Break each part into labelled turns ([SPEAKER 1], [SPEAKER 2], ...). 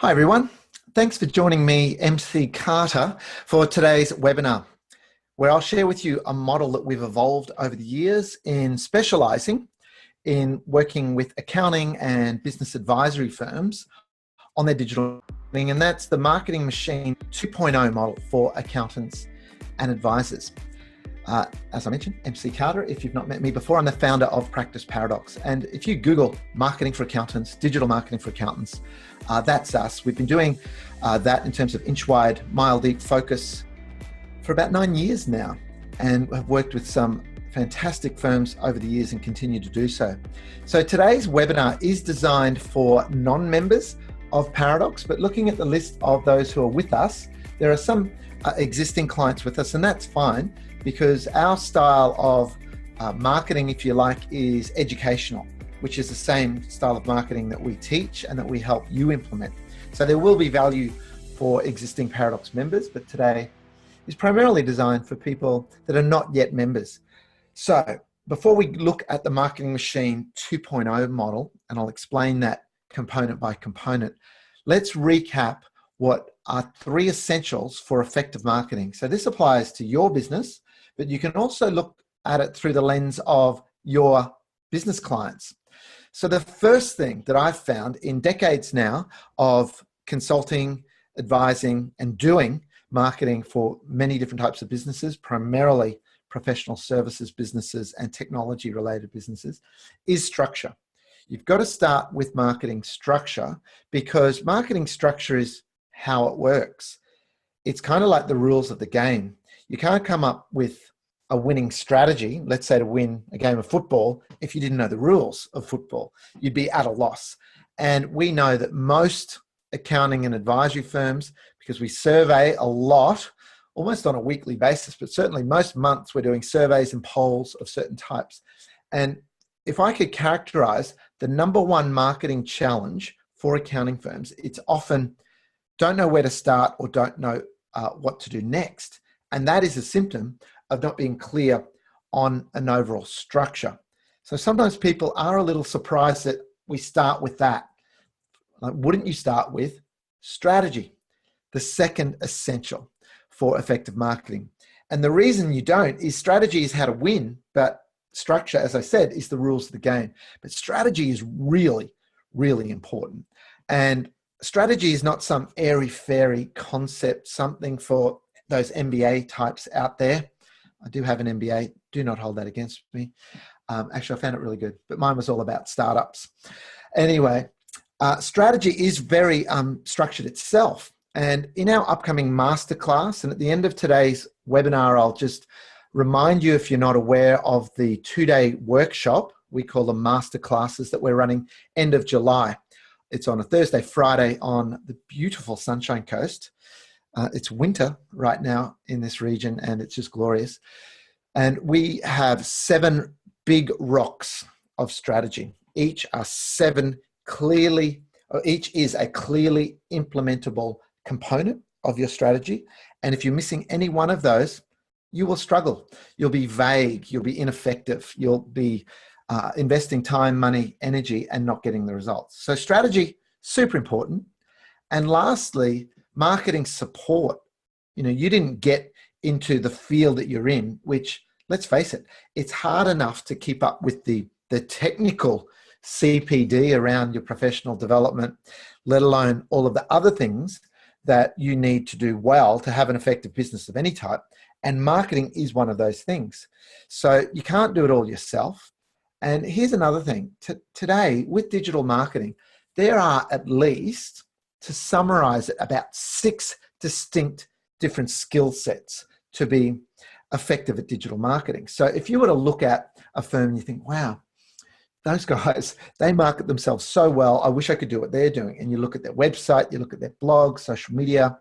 [SPEAKER 1] Hi everyone, thanks for joining me, MC Carter, for today's webinar, where I'll share with you a model that we've evolved over the years in specialising in working with accounting and business advisory firms on their digital marketing, and that's the Marketing Machine 2.0 model for accountants and advisors. As I mentioned, MC Carter. If you've not met me before, I'm the founder of Practice Paradox. And if you Google marketing for accountants, digital marketing for accountants, that's us. We've been doing that in terms of inch-wide, mile-deep focus for about 9 years now, and have worked with some fantastic firms over the years and continue to do so. So today's webinar is designed for non-members of Paradox, but looking at the list of those who are with us, there are some existing clients with us, and that's fine, because our style of marketing, if you like, is educational, which is the same style of marketing that we teach and that we help you implement. So there will be value for existing Paradox members, but today is primarily designed for people that are not yet members. So before we look at the Marketing Machine 2.0 model, and I'll explain that component by component, let's recap what are 3 essentials for effective marketing. So this applies to your business, but you can also look at it through the lens of your business clients. So the first thing that I've found in decades now of consulting, advising, and doing marketing for many different types of businesses, primarily professional services businesses and technology related businesses, is structure. You've got to start with marketing structure, because marketing structure is how it works. It's kind of like the rules of the game. You can't come up with a winning strategy, let's say to win a game of football, if you didn't know the rules of football. You'd be at a loss. And we know that most accounting and advisory firms, because we survey a lot, almost on a weekly basis, but certainly most months we're doing surveys and polls of certain types. And if I could characterize the #1 marketing challenge for accounting firms, it's often don't know where to start or don't know what to do next. And that is a symptom of not being clear on an overall structure. So sometimes people are a little surprised that we start with that. Like, wouldn't you start with strategy, the second essential for effective marketing? And the reason you don't is strategy is how to win, but structure, as I said, is the rules of the game. But strategy is really, really important. And strategy is not some airy-fairy concept, something for those MBA types out there. I do have an MBA, do not hold that against me. Actually, I found it really good, but mine was all about startups. Anyway, strategy is very structured itself. And in our upcoming masterclass, and at the end of today's webinar, I'll just remind you, if you're not aware of the 2-day workshop, we call them masterclasses, that we're running end of July. It's on a Thursday, Friday on the beautiful Sunshine Coast. It's winter right now in this region, and it's just glorious. And we have 7 big rocks of strategy. Each is a clearly implementable component of your strategy. And if you're missing any one of those, you will struggle. You'll be vague, you'll be ineffective, you'll be investing time, money, energy, and not getting the results. So strategy, super important. And lastly, marketing support. You know, you didn't get into the field that you're in, which, let's face it, it's hard enough to keep up with the technical CPD around your professional development, let alone all of the other things that you need to do well to have an effective business of any type. And marketing is one of those things. So you can't do it all yourself. And here's another thing. Today, with digital marketing, there are at least, to summarize it, about 6 distinct different skill sets to be effective at digital marketing. So if you were to look at a firm and you think, wow, those guys, they market themselves so well, I wish I could do what they're doing. And you look at their website, you look at their blog, social media,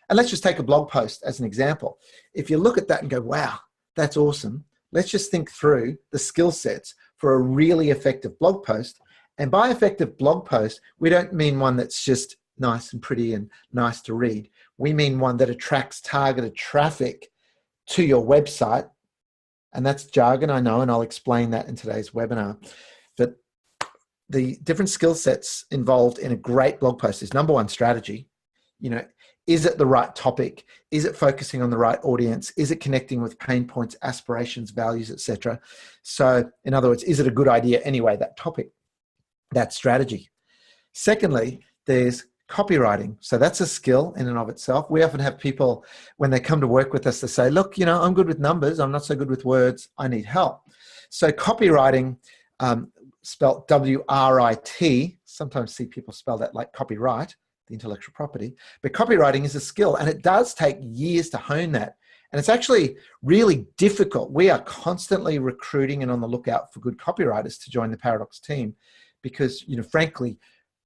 [SPEAKER 1] and let's just take a blog post as an example. If you look at that and go, wow, that's awesome, let's just think through the skill sets for a really effective blog post. And by effective blog post, we don't mean one that's just nice and pretty and nice to read. We mean one that attracts targeted traffic to your website. And that's jargon, I know, and I'll explain that in today's webinar. But the different skill sets involved in a great blog post is number one, strategy. Is it the right topic? Is it focusing on the right audience? Is it connecting with pain points, aspirations, values, etc.? So in other words, is it a good idea anyway, that topic, that strategy? Secondly, there's copywriting. So that's a skill in and of itself. We often have people, when they come to work with us, they say, look, I'm good with numbers. I'm not so good with words. I need help. So copywriting, spelled W-R-I-T, sometimes see people spell that like copyright, the intellectual property, but copywriting is a skill, and it does take years to hone that. And it's actually really difficult. We are constantly recruiting and on the lookout for good copywriters to join the Paradox team because, frankly,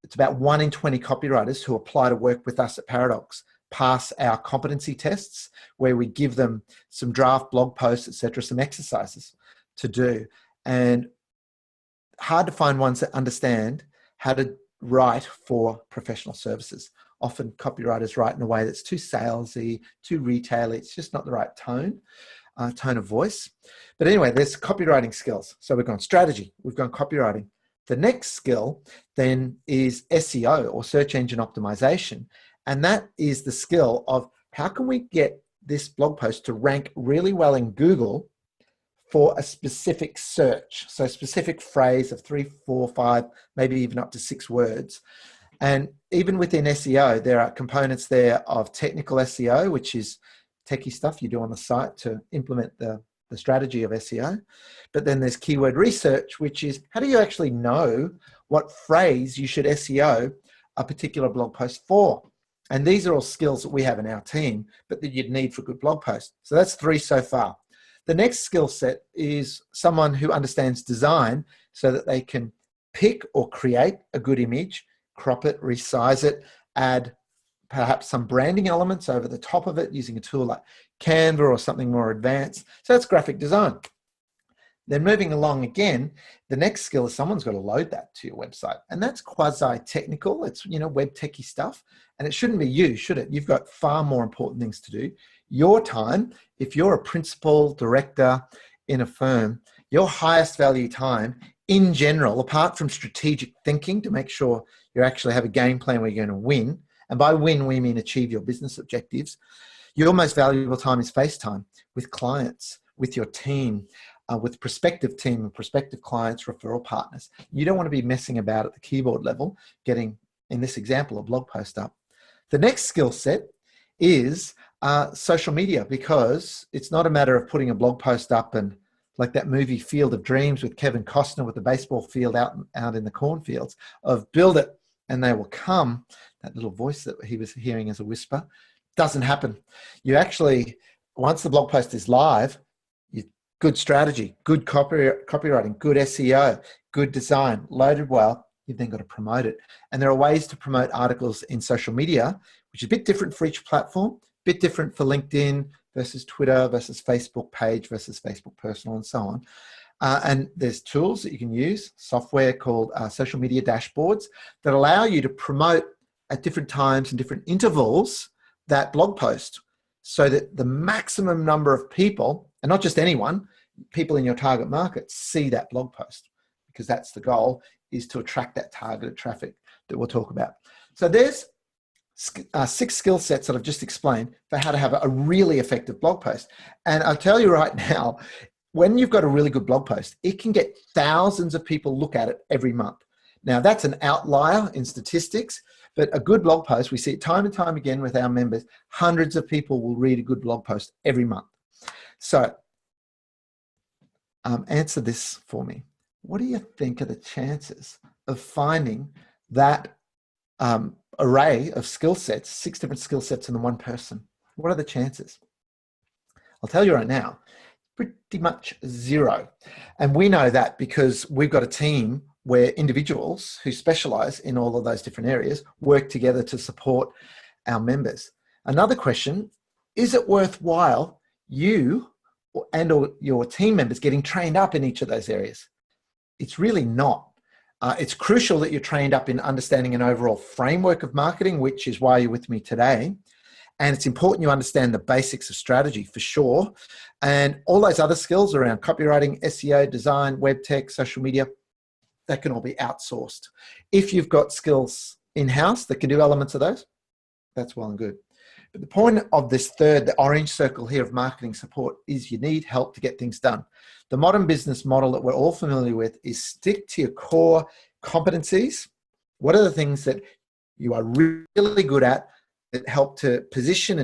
[SPEAKER 1] it's about 1 in 20 copywriters who apply to work with us at Paradox pass our competency tests, where we give them some draft blog posts, etc., some exercises to do. And hard to find ones that understand how to write for professional services. Often copywriters write in a way that's too salesy, too retail-y. It's just not the right tone of voice. But anyway, there's copywriting skills. So we've gone strategy, we've gone copywriting. The next skill then is SEO, or search engine optimization. And that is the skill of how can we get this blog post to rank really well in Google for a specific search. So a specific phrase of 3, 4, 5, maybe even up to 6 words. And even within SEO, there are components there of technical SEO, which is techie stuff you do on the site to implement the strategy of SEO. But then there's keyword research, which is how do you actually know what phrase you should SEO a particular blog post for? And these are all skills that we have in our team, but that you'd need for a good blog post. So that's 3 so far. The next skill set is someone who understands design so that they can pick or create a good image, crop it, resize it, add perhaps some branding elements over the top of it using a tool like Canva or something more advanced. So that's graphic design. Then moving along again, the next skill is someone's got to load that to your website. And that's quasi-technical. It's, web techie stuff. And it shouldn't be you, should it? You've got far more important things to do. Your time, if you're a principal director in a firm, your highest value time in general, apart from strategic thinking to make sure you actually have a game plan where you're going to win, and by win, we mean achieve your business objectives, your most valuable time is face time with clients, with your team, with prospective team and prospective clients, referral partners. You don't want to be messing about at the keyboard level, getting, in this example, a blog post up. The next skill set is social media, because it's not a matter of putting a blog post up and like that movie Field of Dreams with Kevin Costner with the baseball field out in the cornfields, of build it and they will come. That little voice that he was hearing as a whisper doesn't happen. You actually, once the blog post is live, good strategy, good copywriting, good SEO, good design, loaded well, you've then got to promote it. And there are ways to promote articles in social media, which is a bit different for each platform, a bit different for LinkedIn versus Twitter versus Facebook page versus Facebook personal and so on. And there's tools that you can use, software called social media dashboards that allow you to promote at different times and different intervals that blog post so that the maximum number of people, and not just anyone, people in your target market see that blog post, because that's the goal, is to attract that targeted traffic that we'll talk about. So there's 6 skill sets that I've just explained for how to have a really effective blog post. And I'll tell you right now, when you've got a really good blog post, it can get thousands of people look at it every month. Now that's an outlier in statistics, but a good blog post, we see it time and time again with our members, hundreds of people will read a good blog post every month. So answer this for me. What do you think are the chances of finding that array of skill sets, 6 different skill sets in the one person? What are the chances? I'll tell you right now, pretty much 0. And we know that because we've got a team where individuals who specialize in all of those different areas work together to support our members. Another question, is it worthwhile you and or your team members getting trained up in each of those areas? It's really not. It's crucial that you're trained up in understanding an overall framework of marketing, which is why you're with me today. And it's important you understand the basics of strategy for sure. And all those other skills around copywriting, SEO, design, web tech, social media, that can all be outsourced. If you've got skills in-house that can do elements of those, that's well and good. But the point of this third, the orange circle here of marketing support, is you need help to get things done. The modern business model that we're all familiar with is stick to your core competencies. What are the things that you are really good at that help to position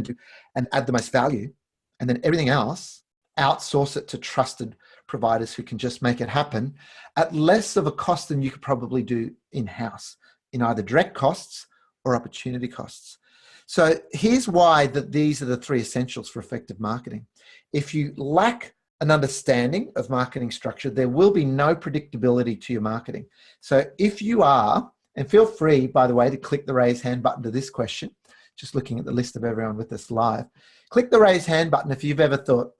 [SPEAKER 1] and add the most value? And then everything else, outsource it to trusted providers who can just make it happen at less of a cost than you could probably do in-house, in either direct costs or opportunity costs. So here's why these are the three essentials for effective marketing. If you lack an understanding of marketing structure, there will be no predictability to your marketing. So if you are, and feel free, by the way, to click the raise hand button to this question, just looking at the list of everyone with us live, click the raise hand button if you've ever thought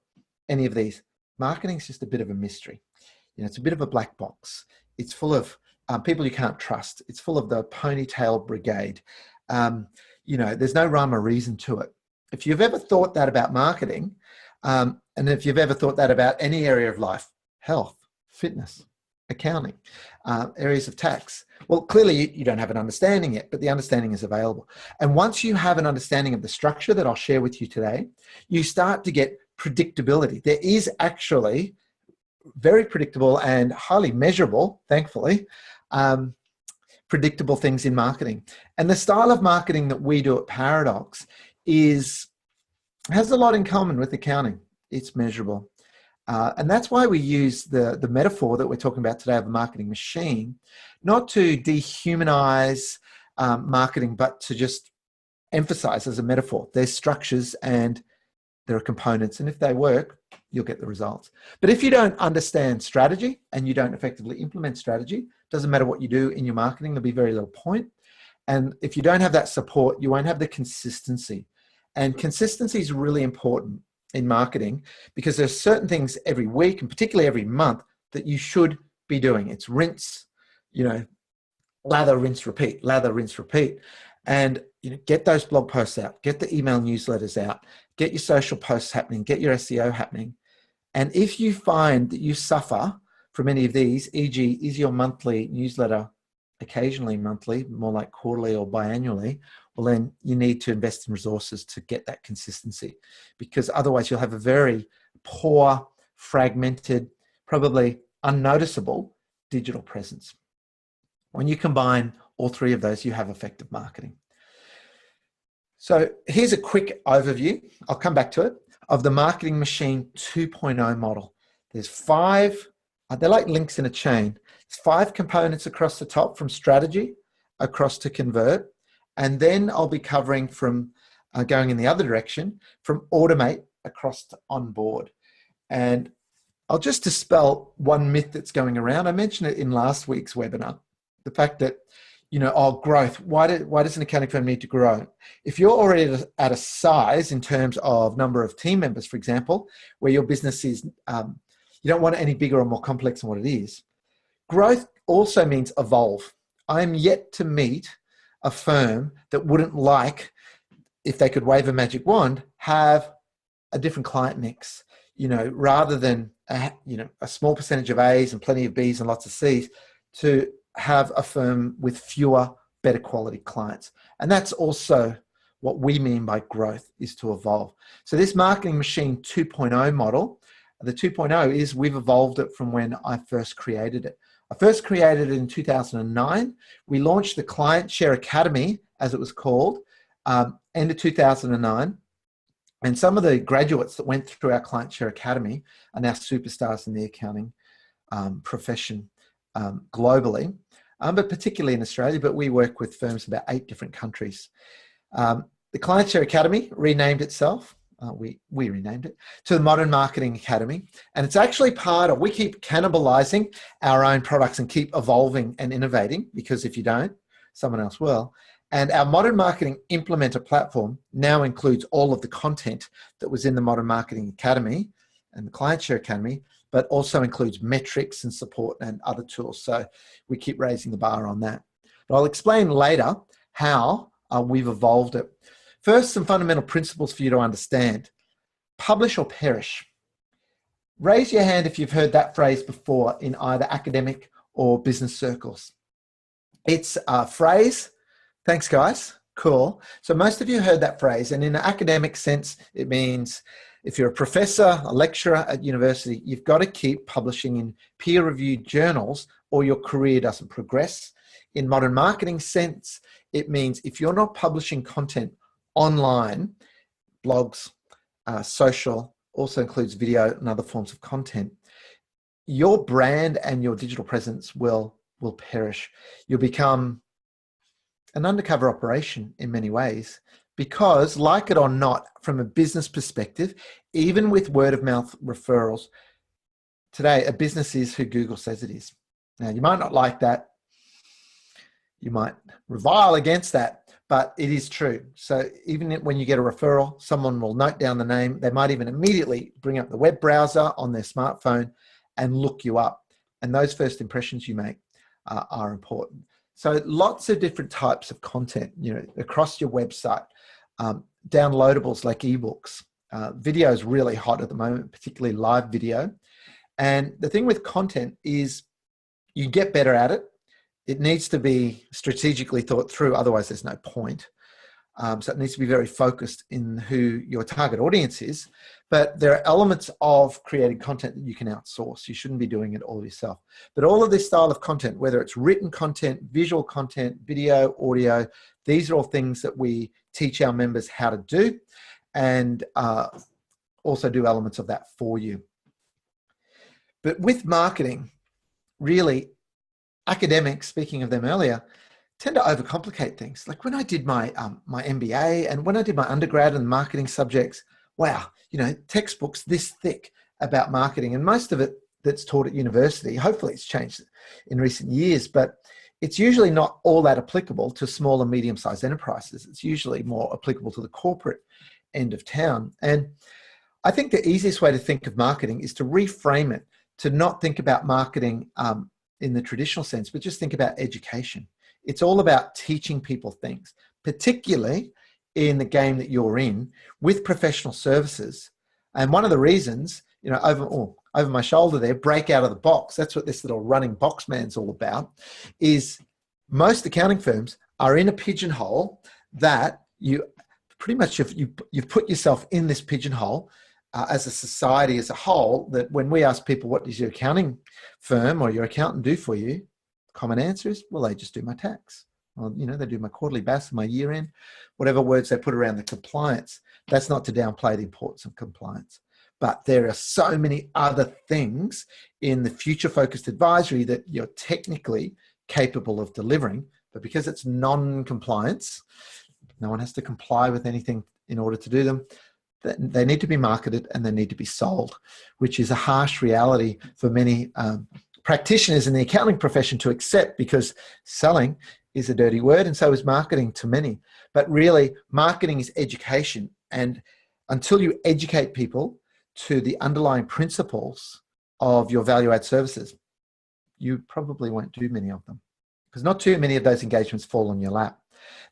[SPEAKER 1] any of these. Marketing is just a bit of a mystery. You know, it's a bit of a black box. It's full of people you can't trust. It's full of the ponytail brigade. You know, there's no rhyme or reason to it. If you've ever thought that about marketing, and if you've ever thought that about any area of life, health, fitness, accounting, areas of tax, well, clearly you don't have an understanding yet, but the understanding is available. And once you have an understanding of the structure that I'll share with you today, you start to get predictability. There is actually very predictable and highly measurable, thankfully, predictable things in marketing. And the style of marketing that we do at Paradox has a lot in common with accounting. It's measurable. And that's why we use the metaphor that we're talking about today of a marketing machine, not to dehumanize marketing, but to just emphasize as a metaphor. There's structures and there are components, and if they work, you'll get the results. But if you don't understand strategy and you don't effectively implement strategy, doesn't matter what you do in your marketing, there'll be very little point. And if you don't have that support, you won't have the consistency. And consistency is really important in marketing because there's certain things every week and particularly every month that you should be doing. It's rinse, you know, lather, rinse, repeat, lather, rinse, repeat. And you know, get those blog posts out, get the email newsletters out, get your social posts happening, get your SEO happening. And if you find that you suffer from any of these, e.g., is your monthly newsletter occasionally monthly, more like quarterly or biannually, well, then you need to invest in resources to get that consistency, because otherwise you'll have a very poor, fragmented, probably unnoticeable digital presence. When you combine all three of those, you have effective marketing. So here's a quick overview, I'll come back to it, of the Marketing Machine 2.0 model. There's five, they're like links in a chain. There's 5 components across the top, from strategy across to convert. And then I'll be covering from going in the other direction, from automate across to onboard. And I'll just dispel one myth that's going around. I mentioned it in last week's webinar, the fact that, you know, oh, growth, why does an accounting firm need to grow? If you're already at a size in terms of number of team members, for example, where your business is, you don't want it any bigger or more complex than what it is. Growth also means evolve. I'm yet to meet a firm that wouldn't like, if they could wave a magic wand, have a different client mix, you know, rather than a small percentage of A's and plenty of B's and lots of C's, to have a firm with fewer, better quality clients. And that's also what we mean by growth, is to evolve. So this Marketing Machine 2.0 model, the 2.0 is, we've evolved it from when I first created it. I first created it in 2009. We launched the Client Share Academy, as it was called, end of 2009. And some of the graduates that went through our Client Share Academy are now superstars in the accounting profession globally, but particularly in Australia. But we work with firms in about 8 different countries. The Client Share Academy renamed itself. We renamed it to the Modern Marketing Academy. And it's actually part of, we keep cannibalizing our own products and keep evolving and innovating, because if you don't, someone else will. And our Modern Marketing Implementer platform now includes all of the content that was in the Modern Marketing Academy and the Client Share Academy, but also includes metrics and support and other tools. So we keep raising the bar on that. But I'll explain later how we've evolved it. First, some fundamental principles for you to understand. Publish or perish. Raise your hand if you've heard that phrase before in either academic or business circles. It's a phrase. Thanks, guys. Cool. So most of you heard that phrase, and in an academic sense, it means if you're a professor, a lecturer at university, you've got to keep publishing in peer-reviewed journals or your career doesn't progress. In modern marketing sense, it means if you're not publishing content online, blogs, social, also includes video and other forms of content, your brand and your digital presence will perish. You'll become an undercover operation in many ways because, like it or not, from a business perspective, even with word of mouth referrals, today a business is who Google says it is. Now, you might not like that. You might revile against that, but it is true. So even when you get a referral, someone will note down the name. They might even immediately bring up the web browser on their smartphone and look you up. And those first impressions you make are important. So lots of different types of content, across your website, downloadables like ebooks. Video is really hot at the moment, particularly live video. And the thing with content is you get better at it. It needs to be strategically thought through, otherwise there's no point. So it needs to be very focused in who your target audience is. But there are elements of creating content that you can outsource. You shouldn't be doing it all yourself. But all of this style of content, whether it's written content, visual content, video, audio, these are all things that we teach our members how to do and also do elements of that for you. But with marketing, really, academics, speaking of them earlier, tend to overcomplicate things. Like when I did my my MBA and when I did my undergrad and marketing subjects, wow, textbooks this thick about marketing, and most of it that's taught at university, hopefully it's changed in recent years, but it's usually not all that applicable to small and medium-sized enterprises. It's usually more applicable to the corporate end of town. And I think the easiest way to think of marketing is to reframe it, to not think about marketing in the traditional sense, but just think about education. It's all about teaching people things, particularly in the game that you're in with professional services. And one of the reasons, over my shoulder there, break out of the box, that's what this little running box man's all about, is most accounting firms are in a pigeonhole that you pretty much, you've put yourself in this pigeonhole as a society as a whole, that when we ask people, what does your accounting firm or your accountant do for you? Common answer is, well, they just do my tax. Well, they do my quarterly BAS, my year end, whatever words they put around the compliance. That's not to downplay the importance of compliance. But there are so many other things in the future-focused advisory that you're technically capable of delivering, but because it's non-compliance, no one has to comply with anything in order to do them. They need to be marketed and they need to be sold, which is a harsh reality for many practitioners in the accounting profession to accept, because selling is a dirty word and so is marketing to many. But really, marketing is education. And until you educate people to the underlying principles of your value-add services, you probably won't do many of them, because not too many of those engagements fall on your lap.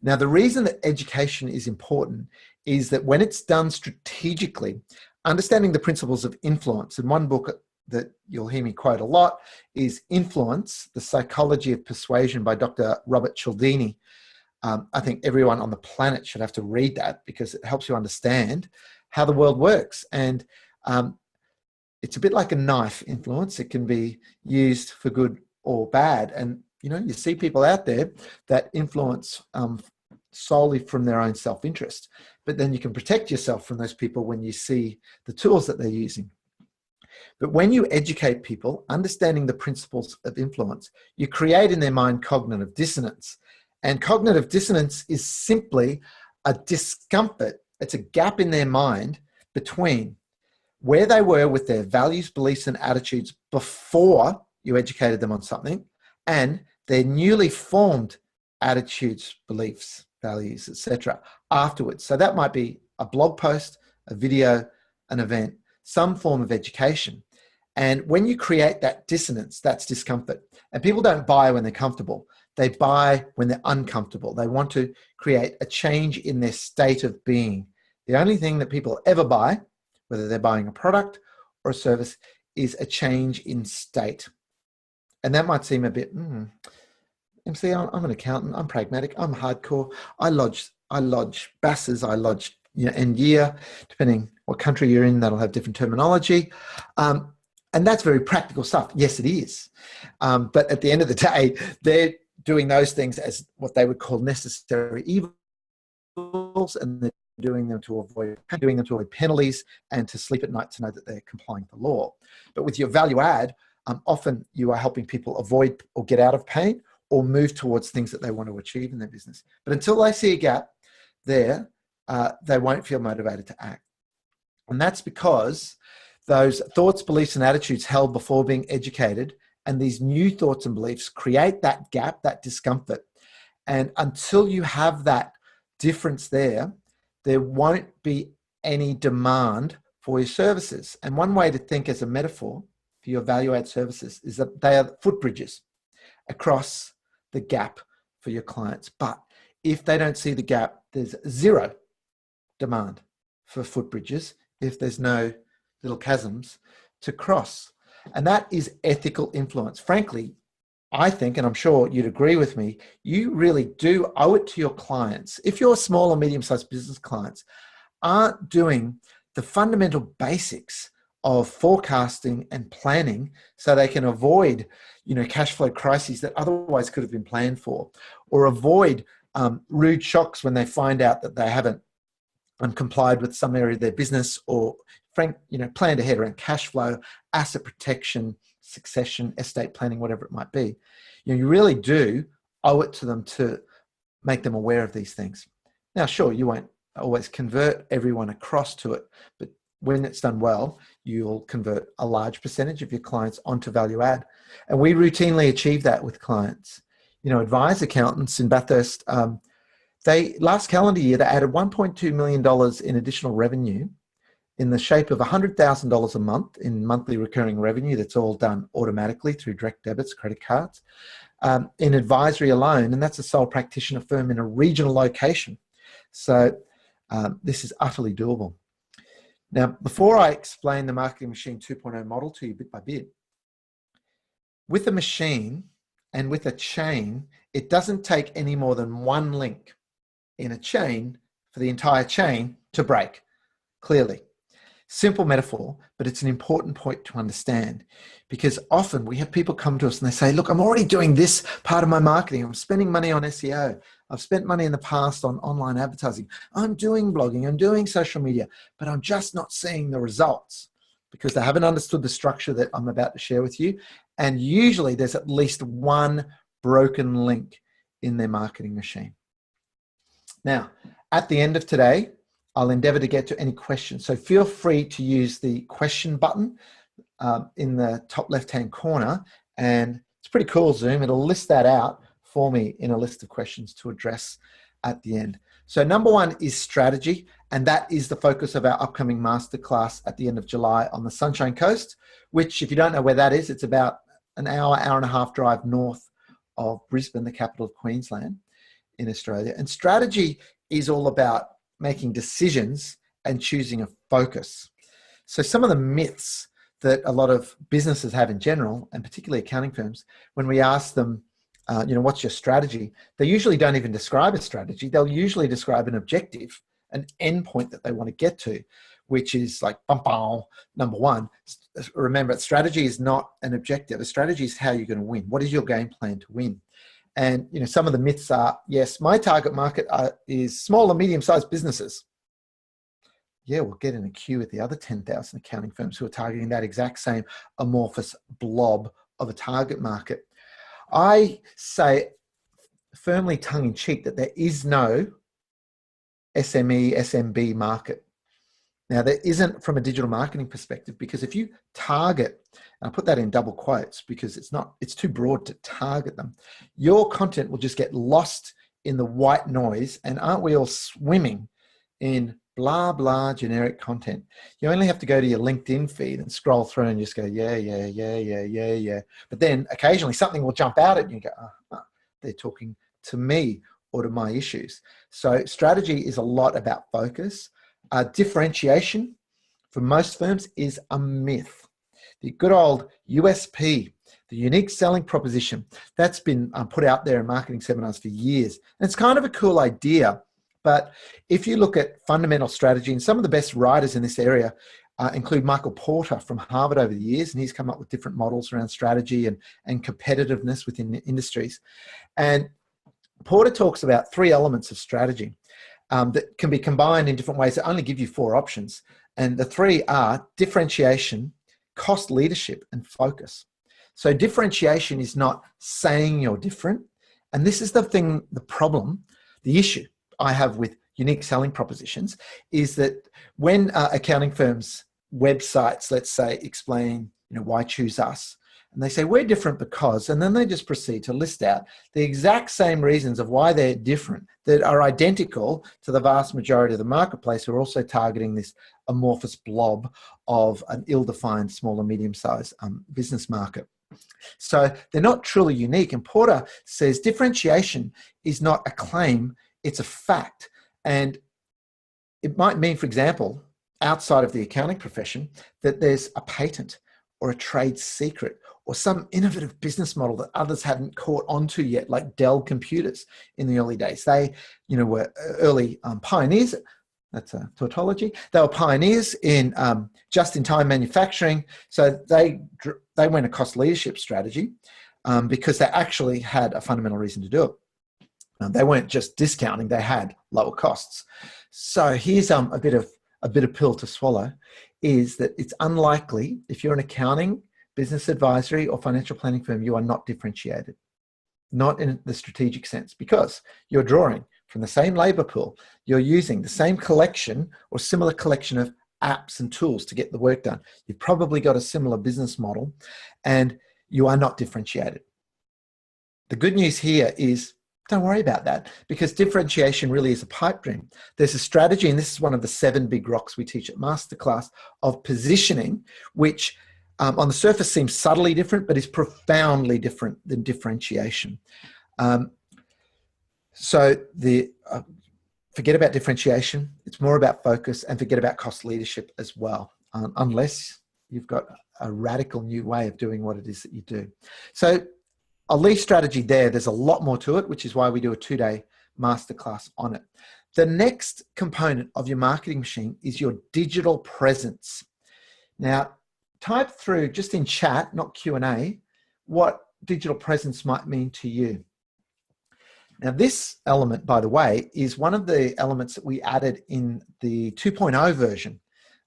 [SPEAKER 1] Now, the reason that education is important is that when it's done strategically, understanding the principles of influence, and one book that you'll hear me quote a lot is Influence, The Psychology of Persuasion by Dr. Robert Cialdini. I think everyone on the planet should have to read that because it helps you understand how the world works. And it's a bit like a knife, influence. It can be used for good or bad. And, you see people out there that influence solely from their own self-interest. But then you can protect yourself from those people when you see the tools that they're using. But when you educate people, understanding the principles of influence, you create in their mind cognitive dissonance. And cognitive dissonance is simply a discomfort. It's a gap in their mind between where they were with their values, beliefs, and attitudes before you educated them on something, and their newly formed attitudes, beliefs, values, etc. afterwards. So that might be a blog post, a video, an event, some form of education. And when you create that dissonance, that's discomfort. And people don't buy when they're comfortable. They buy when they're uncomfortable. They want to create a change in their state of being. The only thing that people ever buy, whether they're buying a product or a service, is a change in state. And that might seem a bit, MC, I'm an accountant, I'm pragmatic, I'm hardcore. I lodge BASs, I lodge end year, depending what country you're in, that'll have different terminology. And that's very practical stuff. Yes, it is. But at the end of the day, they're doing those things as what they would call necessary evils, and they're doing them to avoid penalties and to sleep at night to know that they're complying with the law. But with your value add, often you are helping people avoid or get out of pain or move towards things that they want to achieve in their business. But until they see a gap there, they won't feel motivated to act. And that's because those thoughts, beliefs, and attitudes held before being educated, and these new thoughts and beliefs create that gap, that discomfort. And until you have that difference there won't be any demand for your services. And one way to think as a metaphor for your value add services is that they are footbridges across the gap for your clients. But if they don't see the gap, there's zero demand for footbridges if there's no little chasms to cross. And that is ethical influence. Frankly, I think, and I'm sure you'd agree with me, you really do owe it to your clients. If your small or medium-sized business clients aren't doing the fundamental basics of forecasting and planning so they can avoid, cash flow crises that otherwise could have been planned for, or avoid rude shocks when they find out that they haven't complied with some area of their business, or planned ahead around cash flow, asset protection, succession, estate planning, whatever it might be. You really do owe it to them to make them aware of these things. Now, sure, you won't always convert everyone across to it, but when it's done well, you'll convert a large percentage of your clients onto value add. And we routinely achieve that with clients. Advise accountants in Bathurst, last calendar year, they added $1.2 million in additional revenue in the shape of $100,000 a month in monthly recurring revenue. That's all done automatically through direct debits, credit cards, in advisory alone. And that's a sole practitioner firm in a regional location. So this is utterly doable. Now, before I explain the Marketing Machine 2.0 model to you bit by bit, with a machine and with a chain, it doesn't take any more than one link in a chain for the entire chain to break, clearly. Simple metaphor, but it's an important point to understand, because often we have people come to us and they say, look, I'm already doing this part of my marketing. I'm spending money on SEO. I've spent money in the past on online advertising. I'm doing blogging. I'm doing social media, but I'm just not seeing the results because they haven't understood the structure that I'm about to share with you. And usually there's at least one broken link in their marketing machine. Now, at the end of today, I'll endeavor to get to any questions. So feel free to use the question button in the top left-hand corner. And it's pretty cool, Zoom. It'll list that out for me in a list of questions to address at the end. So number one is strategy. And that is the focus of our upcoming masterclass at the end of July on the Sunshine Coast, which, if you don't know where that is, it's about an hour and a half drive north of Brisbane, the capital of Queensland in Australia. And strategy is all about making decisions and choosing a focus. So some of the myths that a lot of businesses have in general, and particularly accounting firms, when we ask them, what's your strategy? They usually don't even describe a strategy. They'll usually describe an objective, an endpoint that they want to get to, which is like, number one. Remember, strategy is not an objective. A strategy is how you're going to win. What is your game plan to win? And some of the myths are, yes, my target market is small and medium-sized businesses. Yeah, we'll get in a queue with the other 10,000 accounting firms who are targeting that exact same amorphous blob of a target market. I say firmly tongue-in-cheek that there is no SME, SMB market. Now, there isn't from a digital marketing perspective, because if you target, and I put that in double quotes because it's too broad to target them, your content will just get lost in the white noise. And aren't we all swimming in blah, blah, generic content? You only have to go to your LinkedIn feed and scroll through and just go, yeah. But then occasionally something will jump out at you and go, they're talking to me or to my issues. So strategy is a lot about focus. Differentiation for most firms is a myth. The good old USP The unique selling proposition, that's been put out there in marketing seminars for years. And it's kind of a cool idea, but if you look at fundamental strategy, and some of the best writers in this area include Michael Porter from Harvard over the years, and he's come up with different models around strategy and competitiveness within industries. And Porter talks about 3 elements of strategy that can be combined in different ways that only give you 4 options. And the 3 are differentiation, cost leadership, and focus. So differentiation is not saying you're different. And this is the thing, the problem, the issue I have with unique selling propositions is that when accounting firms' websites, let's say, explain, why choose us, and they say, we're different because, and then they just proceed to list out the exact same reasons of why they're different that are identical to the vast majority of the marketplace who are also targeting this amorphous blob of an ill-defined small and medium-sized business market. So they're not truly unique. And Porter says differentiation is not a claim, it's a fact. And it might mean, for example, outside of the accounting profession, that there's a patent or a trade secret or some innovative business model that others hadn't caught onto yet, like Dell Computers in the early days. They, were early pioneers. That's a tautology. They were pioneers in just-in-time manufacturing. So they went a cost leadership strategy because they actually had a fundamental reason to do it. They weren't just discounting; they had lower costs. So here's a bit of pill to swallow: is that it's unlikely if you're an accounting, business advisory, or financial planning firm, you are not differentiated, not in the strategic sense, because you're drawing from the same labor pool, you're using the same collection or similar collection of apps and tools to get the work done. You've probably got a similar business model, and you are not differentiated. The good news here is, don't worry about that, because differentiation really is a pipe dream. There's a strategy, and this is one of the 7 big rocks we teach at Masterclass, of positioning, which on the surface seems subtly different, but is profoundly different than differentiation. So forget about differentiation. It's more about focus, and forget about cost leadership as well, unless you've got a radical new way of doing what it is that you do. So I'll leave strategy there. There's a lot more to it, which is why we do a 2-day masterclass on it. The next component of your marketing machine is your digital presence. Now, type through just in chat, not Q&A, what digital presence might mean to you. Now, this element, by the way, is one of the elements that we added in the 2.0 version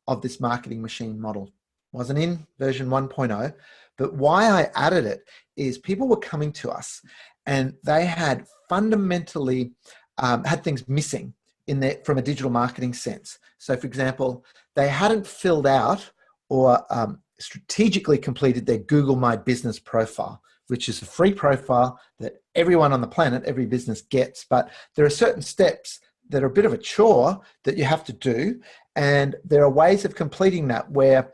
[SPEAKER 1] of this marketing machine model. It wasn't in version 1.0, but why I added it is people were coming to us and they had fundamentally had things missing in there from a digital marketing sense. So, for example, they hadn't filled out or strategically completed their Google My Business profile, which is a free profile that everyone on the planet, every business gets. But there are certain steps that are a bit of a chore that you have to do. And there are ways of completing that where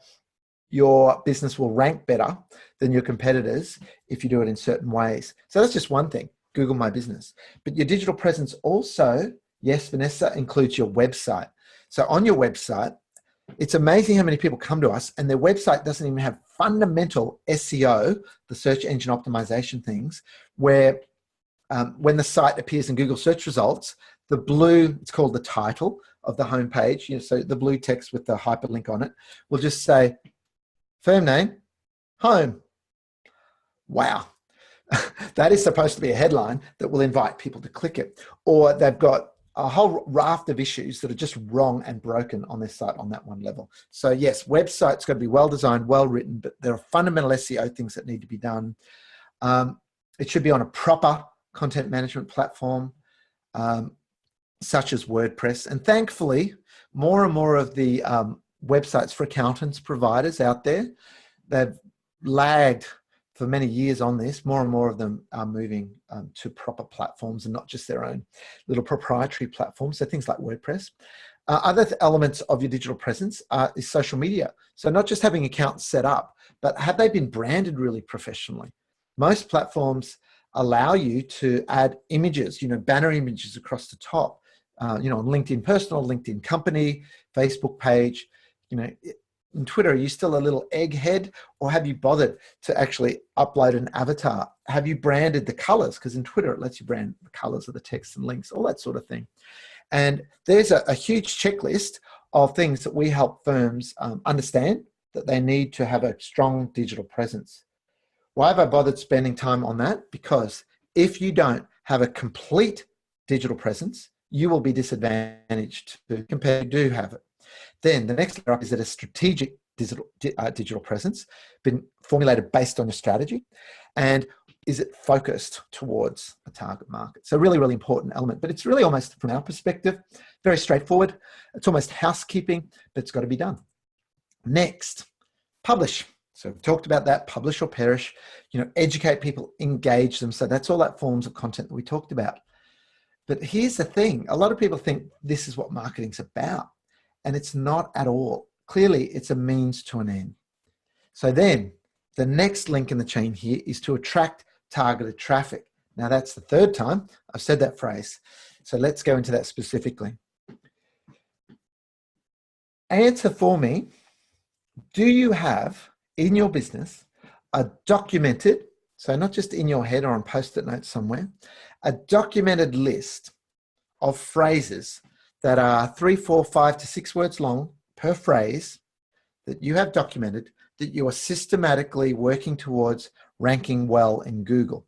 [SPEAKER 1] your business will rank better than your competitors if you do it in certain ways. So that's just one thing, Google My Business. But your digital presence also, yes, Vanessa, includes your website. So on your website, it's amazing how many people come to us and their website doesn't even have fundamental SEO, the search engine optimization things, where when the site appears in Google search results, the blue, it's called the title of the homepage, so the blue text with the hyperlink on it will just say, firm name, home. Wow. That is supposed to be a headline that will invite people to click it. Or they've got a whole raft of issues that are just wrong and broken on their site on that one level. So yes, website's got to be well designed, well written, but there are fundamental SEO things that need to be done. It should be on a proper content management platform, such as WordPress. And thankfully, more and more of the websites for accountants providers out there, they've lagged for many years on this. More and more of them are moving to proper platforms and not just their own little proprietary platforms. So things like WordPress. Other elements of your digital presence is social media. So not just having accounts set up, but have they been branded really professionally? Most platforms allow you to add images, banner images across the top, on LinkedIn Personal, LinkedIn Company, Facebook page. in Twitter, are you still a little egghead, or have you bothered to actually upload an avatar? Have you branded the colors? Because in Twitter, it lets you brand the colors of the text and links, all that sort of thing. And there's a huge checklist of things that we help firms understand that they need to have a strong digital presence. Why have I bothered spending time on that? Because if you don't have a complete digital presence, you will be disadvantaged compared to do have it. Then the next layer up is that a strategic digital presence been formulated based on your strategy, and is it focused towards a target market? So really, really important element, but it's really almost, from our perspective, very straightforward. It's almost housekeeping, but it's got to be done. Next, publish. So we've talked about that, publish or perish, educate people, engage them. So that's all that forms of content that we talked about. But here's the thing, a lot of people think this is what marketing's about, and it's not at all. Clearly, it's a means to an end. So then the next link in the chain here is to attract targeted traffic. Now that's the third time I've said that phrase. So let's go into that specifically. Answer for me, do you have in your business a documented, so not just in your head or on post-it notes somewhere, a documented list of phrases that are 3, 4, 5 to 6 words long per phrase that you have documented, that you are systematically working towards ranking well in Google?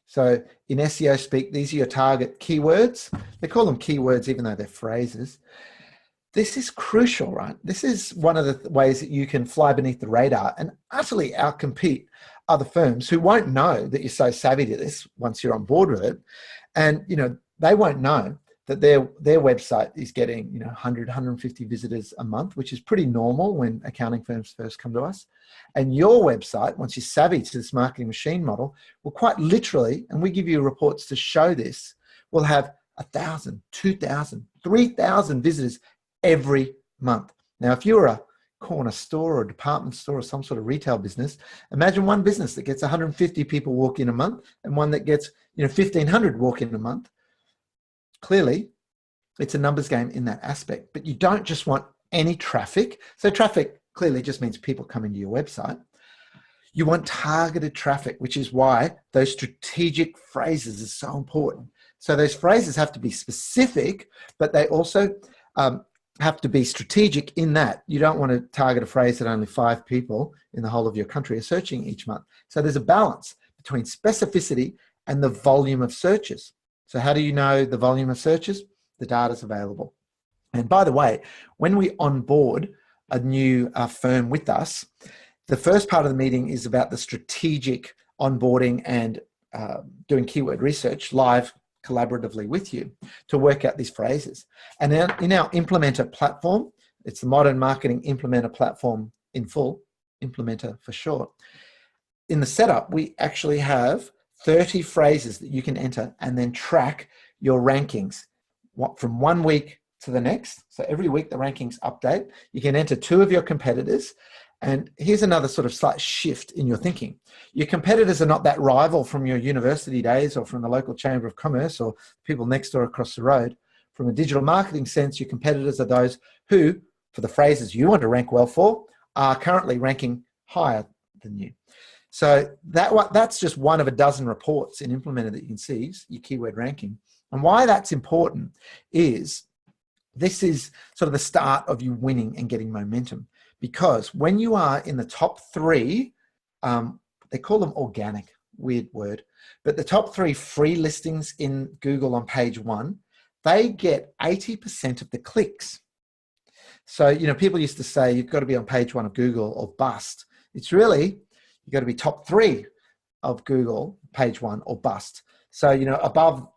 [SPEAKER 1] So in SEO speak, these are your target keywords. They call them keywords even though they're phrases. This is crucial, right? This is one of the ways that you can fly beneath the radar and utterly outcompete other firms who won't know that you're so savvy to this once you're on board with it. And, they won't know that their website is getting, 100, 150 visitors a month, which is pretty normal when accounting firms first come to us. And your website, once you're savvy to this marketing machine model, will quite literally, and we give you reports to show this, will have 1,000, 2,000, 3,000 visitors every month. Now, if you're a corner store or a department store or some sort of retail business, imagine one business that gets 150 people walk in a month and one that gets 1,500 walk in a month. Clearly, it's a numbers game in that aspect, but you don't just want any traffic. So traffic clearly just means people coming to your website. You want targeted traffic, which is why those strategic phrases are so important. So those phrases have to be specific, but they also have to be strategic in that you don't want to target a phrase that only 5 people in the whole of your country are searching each month. So there's a balance between specificity and the volume of searches. So how do you know the volume of searches? The data's available. And by the way, when we onboard a new firm with us, the first part of the meeting is about the strategic onboarding and doing keyword research live collaboratively with you to work out these phrases. And in our Implementer platform, it's the Modern Marketing Implementer platform in full, Implementer for short. In the setup, we actually have 30 phrases that you can enter and then track your rankings from one week to the next. So every week the rankings update. You can enter 2 of your competitors. And here's another sort of slight shift in your thinking. Your competitors are not that rival from your university days or from the local chamber of commerce or people next door across the road. From a digital marketing sense, your competitors are those who, for the phrases you want to rank well for, are currently ranking higher than you. So that's just one of a dozen reports in Implementer that you can see, your keyword ranking. And why that's important is this is sort of the start of you winning and getting momentum. Because when you are in the top 3, they call them organic, weird word, but the top 3 free listings in Google on page 1, they get 80% of the clicks. So, people used to say you've got to be on page 1 of Google or bust. It's really, you've got to be top 3 of Google, page 1 or bust. So, above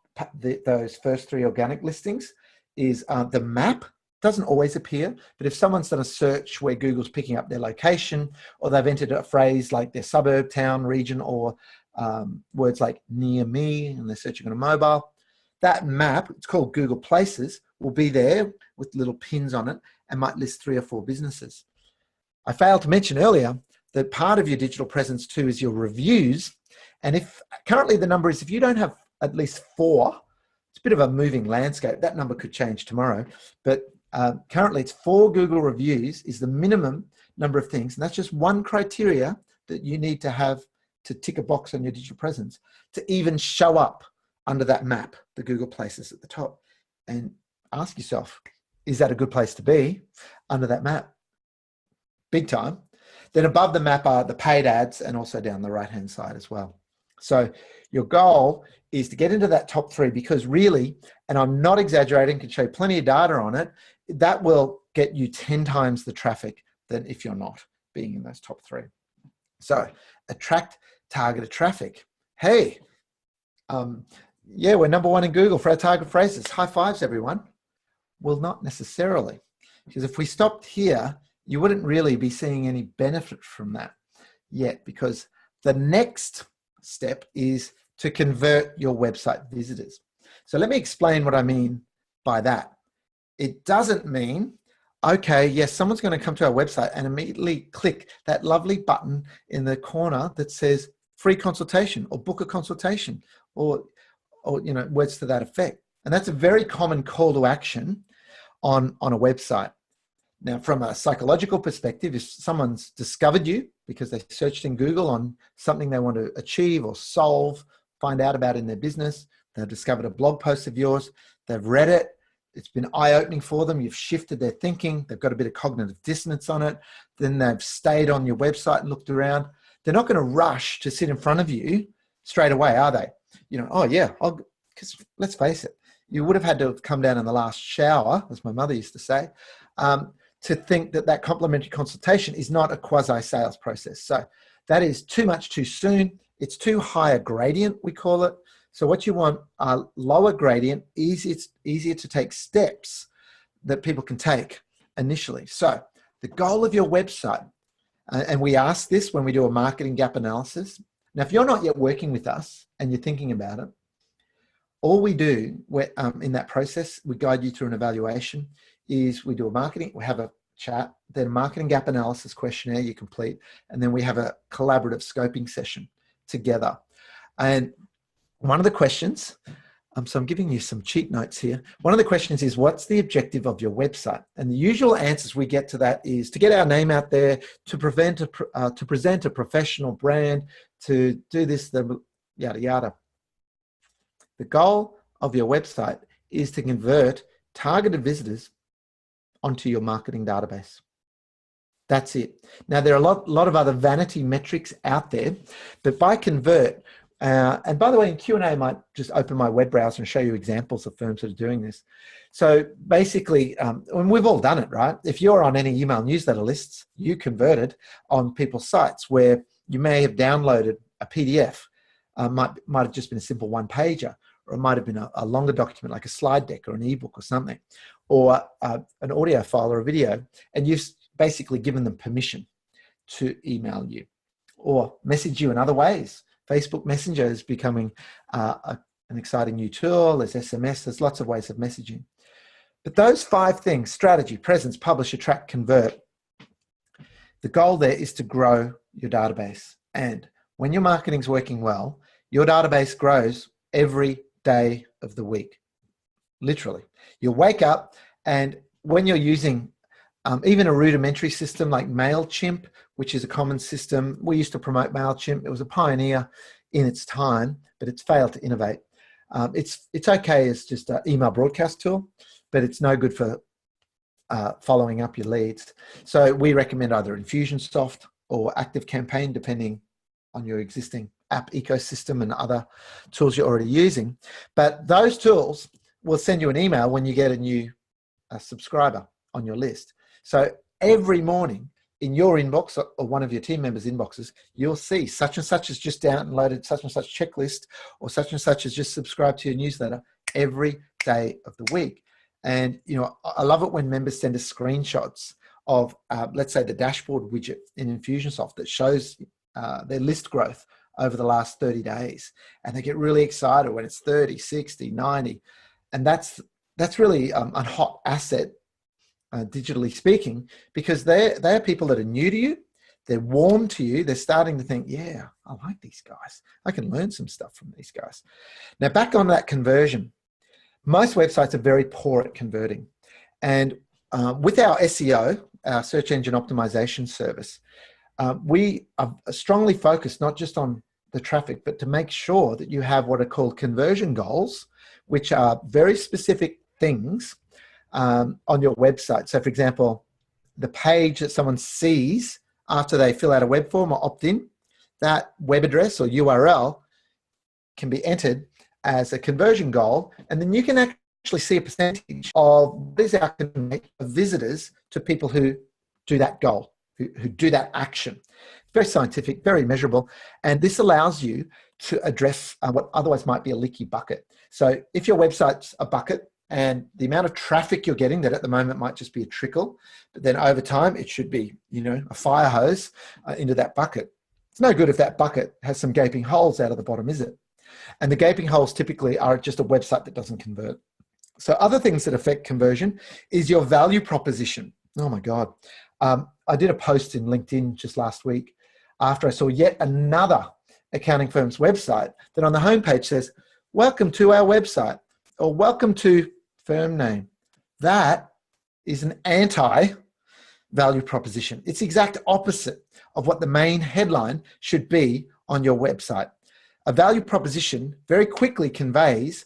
[SPEAKER 1] those first 3 organic listings is the map. Doesn't always appear, but if someone's done a search where Google's picking up their location, or they've entered a phrase like their suburb, town, region, or words like near me, and they're searching on a mobile, that map, it's called Google Places, will be there with little pins on it and might list 3 or 4 businesses. I failed to mention earlier that part of your digital presence too is your reviews. And if currently the number is, if you don't have at least 4, it's a bit of a moving landscape. That number could change tomorrow, but Currently, it's 4 Google reviews is the minimum number of things. And that's just one criteria that you need to have to tick a box on your digital presence to even show up under that map, the Google places at the top. And ask yourself, is that a good place to be under that map? Big time. Then above the map are the paid ads and also down the right-hand side as well. So your goal is to get into that top 3 because really, and I'm not exaggerating, can show plenty of data on it, that will get you 10 times the traffic than if you're not being in those top 3. So attract targeted traffic. Hey, yeah, we're number 1 in Google for our target phrases. High fives, everyone. Well, not necessarily, because if we stopped here, you wouldn't really be seeing any benefit from that yet, because the next step is to convert your website visitors. So let me explain what I mean by that. It doesn't mean, okay, yes, someone's going to come to our website and immediately click that lovely button in the corner that says free consultation or book a consultation or you know, words to that effect. And that's a very common call to action on a website. Now, from a psychological perspective, if someone's discovered you because they searched in Google on something they want to achieve or solve, find out about in their business, they've discovered a blog post of yours, they've read it, it's been eye-opening for them, you've shifted their thinking, they've got a bit of cognitive dissonance on it, then they've stayed on your website and looked around, they're not going to rush to sit in front of you straight away, are they? You know, oh yeah, because let's face it, you would have had to have come down in the last shower, as my mother used to say, to think that that complimentary consultation is not a quasi-sales process. So that is too much too soon. It's too high a gradient, we call it. So what you want are lower gradient, easier to take steps that people can take initially. So the goal of your website, and we ask this when we do a marketing gap analysis. Now, if you're not yet working with us and you're thinking about it, all we do in that process, we guide you through an evaluation, is we do we have a chat, then marketing gap analysis questionnaire you complete, and then we have a collaborative scoping session together. And one of the questions, so I'm giving you some cheat notes here. One of the questions is, what's the objective of your website? And the usual answers we get to that is to get our name out there, to present a professional brand, to do this, the yada, yada. The goal of your website is to convert targeted visitors onto your marketing database. That's it. Now, there are a lot of other vanity metrics out there, but by convert, and by the way, in Q&A, I might just open my web browser and show you examples of firms that are doing this. So basically, and we've all done it, right? If you're on any email newsletter lists, you converted on people's sites where you may have downloaded a PDF, might have just been a simple one-pager, or it might have been a longer document like a slide deck or an ebook or something, or an audio file or a video, and you've basically given them permission to email you or message you in other ways. Facebook Messenger is becoming an exciting new tool. There's SMS, there's lots of ways of messaging. But those 5 things, strategy, presence, publish, attract, convert, the goal there is to grow your database. And when your marketing's working well, your database grows every day of the week. Literally. You'll wake up, and when you're using even a rudimentary system like MailChimp, which is a common system, we used to promote MailChimp. It was a pioneer in its time, but it's failed to innovate. It's okay as just an email broadcast tool, but it's no good for following up your leads. So we recommend either Infusionsoft or ActiveCampaign, depending on your existing app ecosystem and other tools you're already using. But those tools will send you an email when you get a new subscriber on your list. So every morning in your inbox or one of your team members' inboxes, you'll see such and such has just downloaded such and such checklist, or such and such has just subscribed to your newsletter every day of the week. And, you know, I love it when members send us screenshots of, let's say, the dashboard widget in Infusionsoft that shows their list growth over the last 30 days. And they get really excited when it's 30, 60, 90. And that's really a hot asset, digitally speaking, because they're people that are new to you. They're warm to you. They're starting to think, yeah, I like these guys. I can learn some stuff from these guys. Now, back on that conversion, most websites are very poor at converting. And with our SEO, our search engine optimization service, we are strongly focused not just on the traffic, but to make sure that you have what are called conversion goals, which are very specific things on your website. So for example, the page that someone sees after they fill out a web form or opt in, that web address or URL can be entered as a conversion goal. And then you can actually see a percentage of what is our conversion of visitors to people who do that goal, who do that action. Very scientific, very measurable. And this allows you to address what otherwise might be a leaky bucket. So if your website's a bucket and the amount of traffic you're getting, that at the moment might just be a trickle, but then over time it should be, a fire hose into that bucket. It's no good if that bucket has some gaping holes out of the bottom, is it? And the gaping holes typically are just a website that doesn't convert. So other things that affect conversion is your value proposition. Oh my God. I did a post in LinkedIn just last week after I saw yet another accounting firm's website that on the homepage says, welcome to our website, or welcome to firm name. That is an anti-value proposition. It's the exact opposite of what the main headline should be on your website. A value proposition very quickly conveys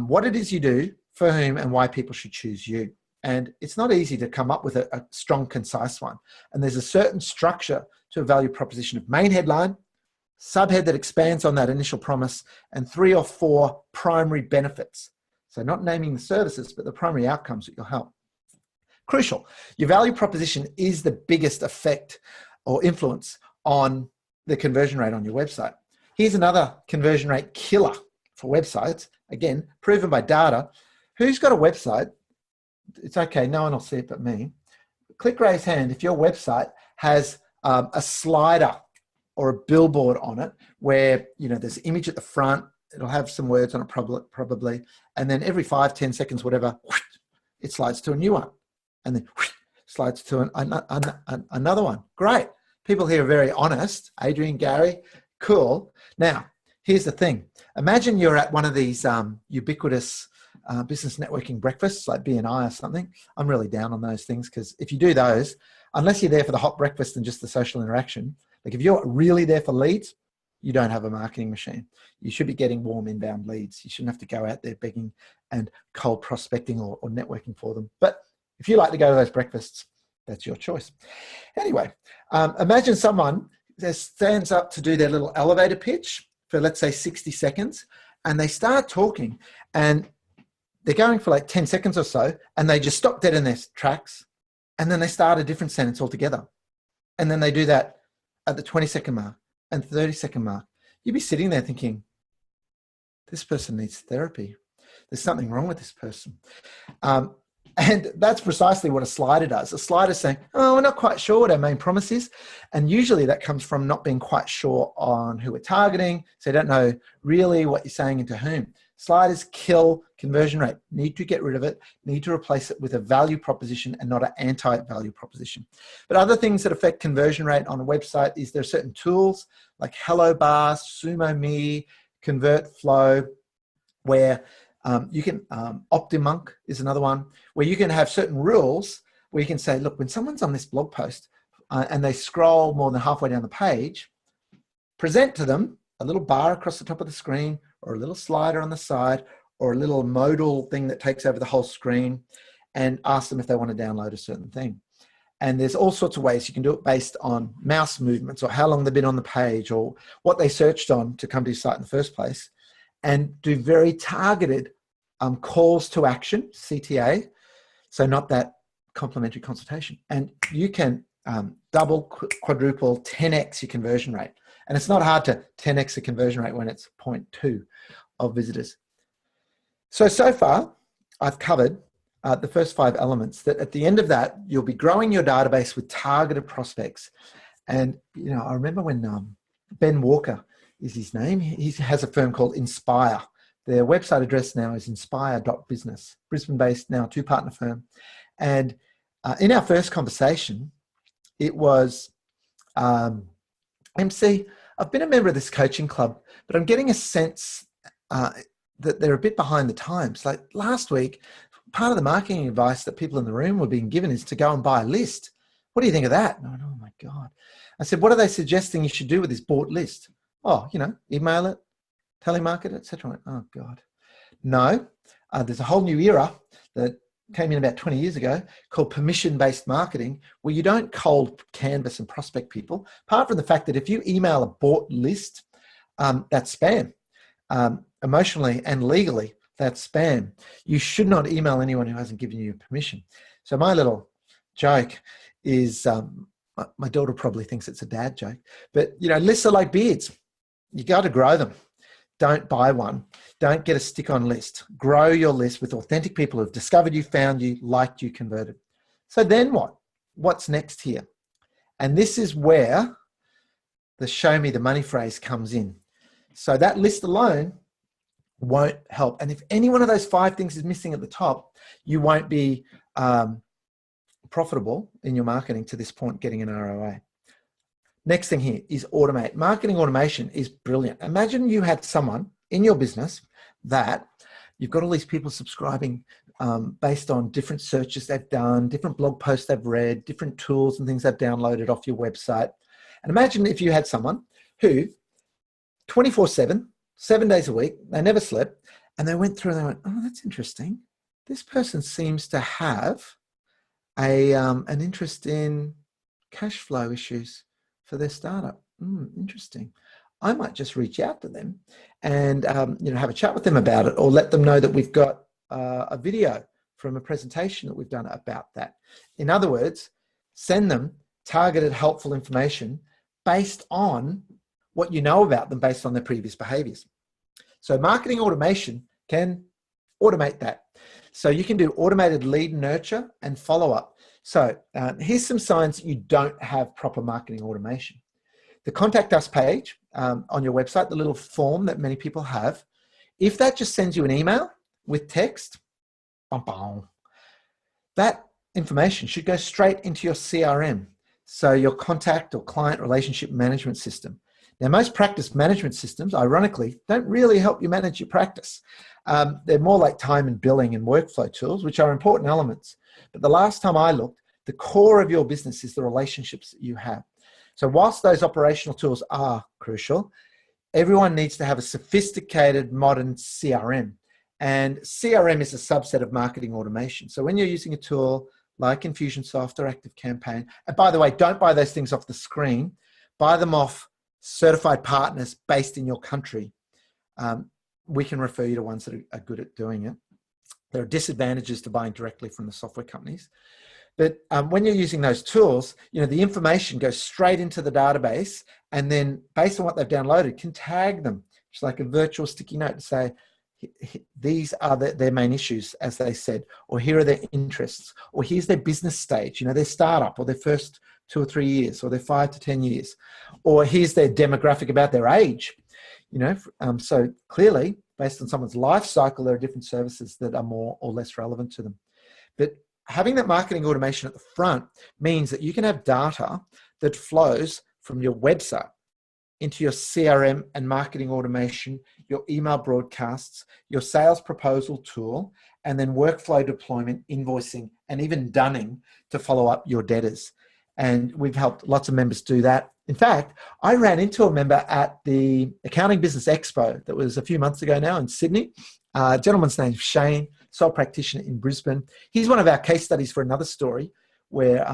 [SPEAKER 1] what it is you do, for whom, and why people should choose you. And it's not easy to come up with a strong, concise one. And there's a certain structure to a value proposition of main headline, subhead that expands on that initial promise, and 3 or 4 primary benefits. So not naming the services, but the primary outcomes that you'll help. Crucial. Your value proposition is the biggest effect or influence on the conversion rate on your website. Here's another conversion rate killer for websites. Again, proven by data. Who's got a website? It's okay, no one will see it but me. Click raise hand if your website has a slider or a billboard on it where there's an image at the front. It'll have some words on it probably, and then every 5-10 seconds, whatever, it slides to a new one, and then slides to another one. Great. People here are very honest. Adrian, Gary, cool. Now, here's the thing. Imagine you're at one of these ubiquitous business networking breakfasts like BNI or something. I'm really down on those things because if you do those, unless you're there for the hot breakfast and just the social interaction, like if you're really there for leads, you don't have a marketing machine. You should be getting warm inbound leads. You shouldn't have to go out there begging and cold prospecting or networking for them. But if you like to go to those breakfasts, that's your choice. Anyway, imagine someone that stands up to do their little elevator pitch for, let's say, 60 seconds, and they start talking, and they're going for like 10 seconds or so, and they just stop dead in their tracks, and then they start a different sentence altogether. And then they do that at the 20-second mark and 30-second mark. You'd be sitting there thinking, this person needs therapy. There's something wrong with this person. And that's precisely what a slider does. A slider is saying, oh, we're not quite sure what our main promise is. And usually that comes from not being quite sure on who we're targeting. So you don't know really what you're saying and to whom. Sliders kill conversion rate. Need to get rid of it. Need to replace it with a value proposition and not an anti-value proposition. But other things that affect conversion rate on a website is there are certain tools like HelloBar, SumoMe, ConvertFlow, where you can, OptiMonk is another one, where you can have certain rules where you can say, look, when someone's on this blog post and they scroll more than halfway down the page, present to them a little bar across the top of the screen or a little slider on the side or a little modal thing that takes over the whole screen, and ask them if they want to download a certain thing. And there's all sorts of ways you can do it based on mouse movements or how long they've been on the page or what they searched on to come to your site in the first place, and do very targeted calls to action, CTA, so not that complimentary consultation. And you can double, quadruple, 10x your conversion rate. And it's not hard to 10x the conversion rate when it's 0.2 of visitors. So far, I've covered the first 5 elements that at the end of that, you'll be growing your database with targeted prospects. And, I remember when Ben Walker is his name, he has a firm called Inspire. Their website address now is inspire.business, Brisbane-based, now 2-partner firm. And in our first conversation, it was, MC, I've been a member of this coaching club, but I'm getting a sense that they're a bit behind the times. Like last week, part of the marketing advice that people in the room were being given is to go and buy a list. What do you think of that? And I went, oh my God. I said, what are they suggesting you should do with this bought list? Oh, email it, telemarket it, etc. Oh God. No, there's a whole new era that came in about 20 years ago called permission-based marketing, where you don't cold canvas and prospect people, apart from the fact that if you email a bought list, that's spam. Emotionally and legally, that's spam. You should not email anyone who hasn't given you permission. So my little joke is, my daughter probably thinks it's a dad joke, but lists are like beards. You got to grow them. Don't buy one. Don't get a stick-on list. Grow your list with authentic people who've discovered you, found you, liked you, converted. So then what? What's next here? And this is where the show me the money phrase comes in. So that list alone won't help. And if any one of those 5 things is missing at the top, you won't be profitable in your marketing to this point, getting an ROI. Next thing here is automate. Marketing automation is brilliant. Imagine you had someone in your business that you've got all these people subscribing based on different searches they've done, different blog posts they've read, different tools and things they've downloaded off your website. And imagine if you had someone who 24/7, 7 days a week, they never slept, and they went through and they went, oh, that's interesting. This person seems to have an interest in cash flow issues for their startup. Interesting. I might just reach out to them and have a chat with them about it, or let them know that we've got a video from a presentation that we've done about that. In other words, send them targeted, helpful information based on what you know about them, based on their previous behaviors. So marketing automation can automate that. So you can do automated lead nurture and follow-up. So here's some signs that you don't have proper marketing automation. The contact us page on your website, the little form that many people have, if that just sends you an email with text, that information should go straight into your CRM. So your contact or client relationship management system. Now, most practice management systems, ironically, don't really help you manage your practice. They're more like time and billing and workflow tools, which are important elements. But the last time I looked, the core of your business is the relationships that you have. So whilst those operational tools are crucial, everyone needs to have a sophisticated modern CRM. And CRM is a subset of marketing automation. So when you're using a tool like Infusionsoft or ActiveCampaign, and by the way, don't buy those things off the screen, buy them off certified partners based in your country. We can refer you to ones that are good at doing it. There are disadvantages to buying directly from the software companies. But when you're using those tools, the information goes straight into the database, and then based on what they've downloaded, can tag them. It's like a virtual sticky note to say, these are their main issues, as they said, or here are their interests, or here's their business stage, their startup, or their first 2 or 3 years, or their 5 to 10 years, or here's their demographic about their age. So clearly, based on someone's life cycle, there are different services that are more or less relevant to them. But having that marketing automation at the front means that you can have data that flows from your website into your CRM and marketing automation, your email broadcasts, your sales proposal tool, and then workflow deployment, invoicing, and even dunning to follow up your debtors. And we've helped lots of members do that. In fact, I ran into a member at the Accounting Business Expo that was a few months ago now in Sydney. A gentleman's name's Shane, sole practitioner in Brisbane. He's one of our case studies for another story where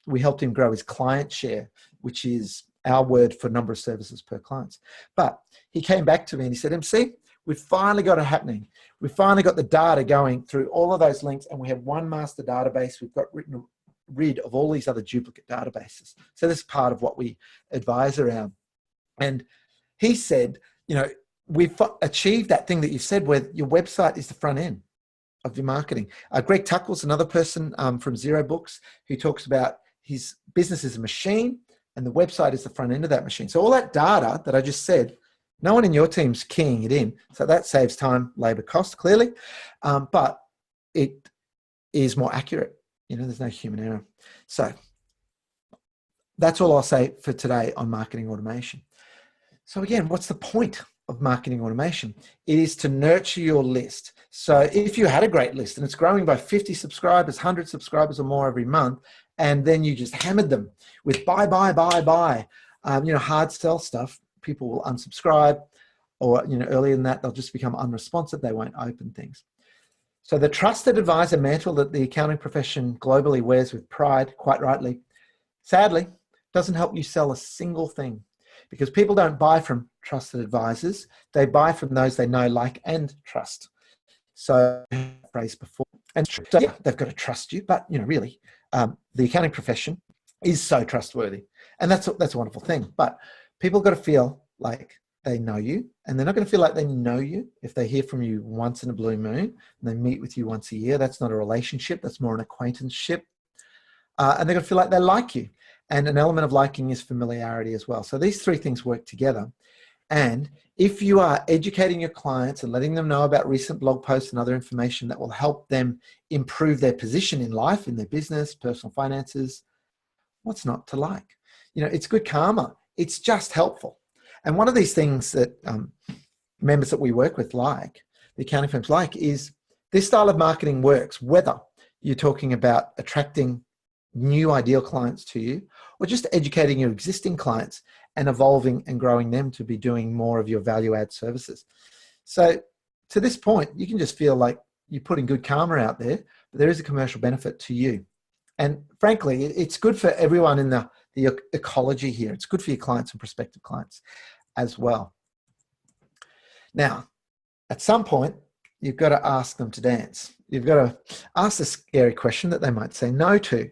[SPEAKER 1] we helped him grow his client share, which is our word for number of services per client. But he came back to me and he said, MC, we've finally got it happening. We've finally got the data going through all of those links, and we have one master database. We've got rid of all these other duplicate databases. So this is part of what we advise around. And he said, we've achieved that thing that you said, where your website is the front end of your marketing. Greg Tuckle's another person from Zero Books who talks about his business is a machine and the website is the front end of that machine. So all that data that I just said, no one in your team's keying it in. So that saves time, labor, cost, clearly. But it is more accurate. There's no human error. So that's all I'll say for today on marketing automation. So again, what's the point of marketing automation? It is to nurture your list. So if you had a great list and it's growing by 50 subscribers, 100 subscribers or more every month, and then you just hammered them with buy, hard sell stuff, people will unsubscribe, or earlier than that, they'll just become unresponsive. They won't open things. So the trusted advisor mantle that the accounting profession globally wears with pride, quite rightly, sadly, doesn't help you sell a single thing, because people don't buy from trusted advisors. They buy from those they know, like, and trust. So, phrase before, and so, yeah, they've got to trust you, but really, the accounting profession is so trustworthy, and that's a wonderful thing. But people got to feel like they know you, and they're not going to feel like they know you if they hear from you once in a blue moon and they meet with you once a year. That's not a relationship. That's more an acquaintanceship. And they're going to feel like they like you. And an element of liking is familiarity as well. So these three things work together. And if you are educating your clients and letting them know about recent blog posts and other information that will help them improve their position in life, in their business, personal finances, what's not to like? It's good karma. It's just helpful. And one of these things that members that we work with like, the accounting firms like, is this style of marketing works whether you're talking about attracting new ideal clients to you or just educating your existing clients and evolving and growing them to be doing more of your value add services. So to this point, you can just feel like you're putting good karma out there, but there is a commercial benefit to you. And frankly, it's good for everyone in the ecology here. It's good for your clients and prospective clients as well. Now, at some point, you've got to ask them to dance. You've got to ask the scary question that they might say no to.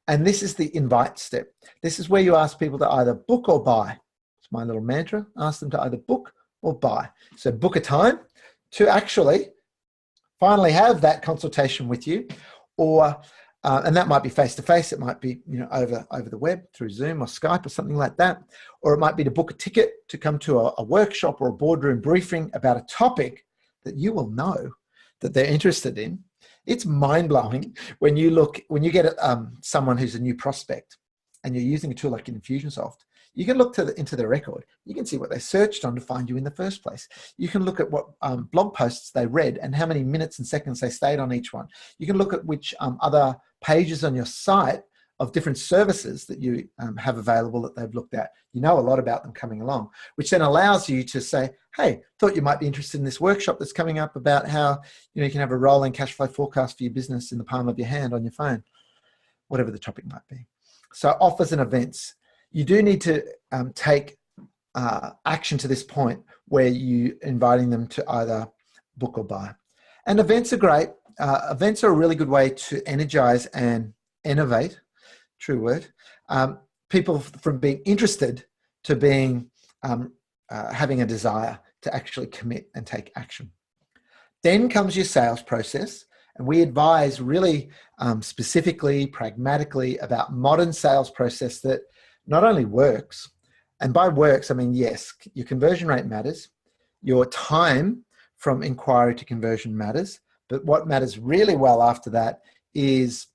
[SPEAKER 1] And this is the invite step. This is where you ask people to either book or buy. It's my little mantra. Ask them to either book or buy. So book a time to actually finally have that consultation with you, or and that might be face-to-face. It might be over the web through Zoom or Skype or something like that. Or it might be to book a ticket to come to a workshop or a boardroom briefing about a topic that you will know that they're interested in. It's mind-blowing when you get someone who's a new prospect and you're using a tool like Infusionsoft. You can look into their record. You can see what they searched on to find you in the first place. You can look at what blog posts they read and how many minutes and seconds they stayed on each one. You can look at which other pages on your site of different services that you have available that they've looked at. You know a lot about them coming along, which then allows you to say, hey, thought you might be interested in this workshop that's coming up about how you can have a rolling cash flow forecast for your business in the palm of your hand on your phone, whatever the topic might be. So offers and events. You do need to take action to this point where you're inviting them to either book or buy. And events are great. Events are a really good way to energize and innovate, true word, people from being interested to being having a desire to actually commit and take action. Then comes your sales process. And we advise really specifically, pragmatically about modern sales process that not only works, and by works, I mean, yes, your conversion rate matters, your time from inquiry to conversion matters, but what matters really well after that is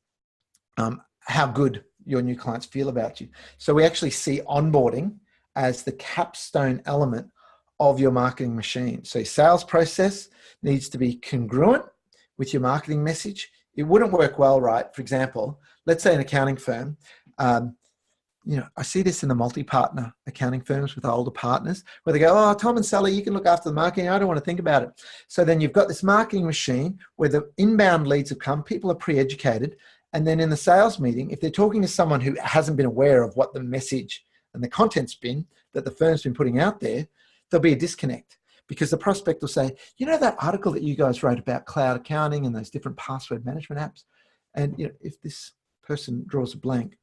[SPEAKER 1] how good your new clients feel about you. So we actually see onboarding as the capstone element of your marketing machine. So your sales process needs to be congruent with your marketing message. It wouldn't work well, right? For example, let's say an accounting firm, I see this in the multi-partner accounting firms with older partners where they go, oh, Tom and Sally, you can look after the marketing. I don't want to think about it. So then you've got this marketing machine where the inbound leads have come, people are pre-educated. And then in the sales meeting, if they're talking to someone who hasn't been aware of what the message and the content's been that the firm's been putting out there, there'll be a disconnect because the prospect will say, that article that you guys wrote about cloud accounting and those different password management apps. And if this person draws a blank,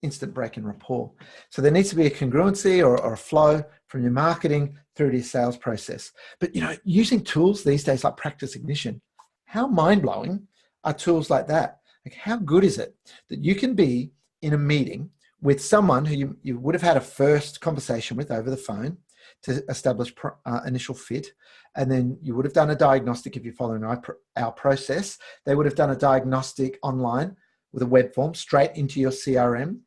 [SPEAKER 1] instant break in rapport. So there needs to be a congruency or a flow from your marketing through to your sales process. But using tools these days like Practice Ignition, how mind-blowing are tools like that? Like, how good is it that you can be in a meeting with someone who you would have had a first conversation with over the phone to establish initial fit, and then you would have done a diagnostic if you're following our process. They would have done a diagnostic online with a web form straight into your CRM,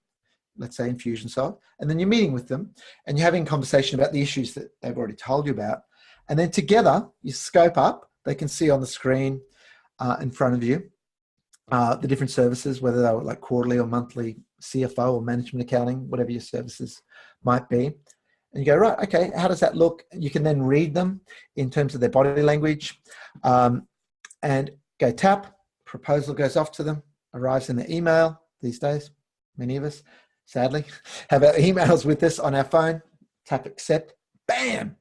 [SPEAKER 1] let's say Infusionsoft, and then you're meeting with them and you're having a conversation about the issues that they've already told you about. And then together you scope up They can see on the screen in front of you the different services, whether they were like quarterly or monthly, CFO or management accounting, whatever your services might be. And you go, right, okay, how does that look? You can then read them in terms of their body language and go tap, proposal goes off to them, arrives in the email these days. Many of us, sadly, have our emails with us on our phone, tap accept, bam,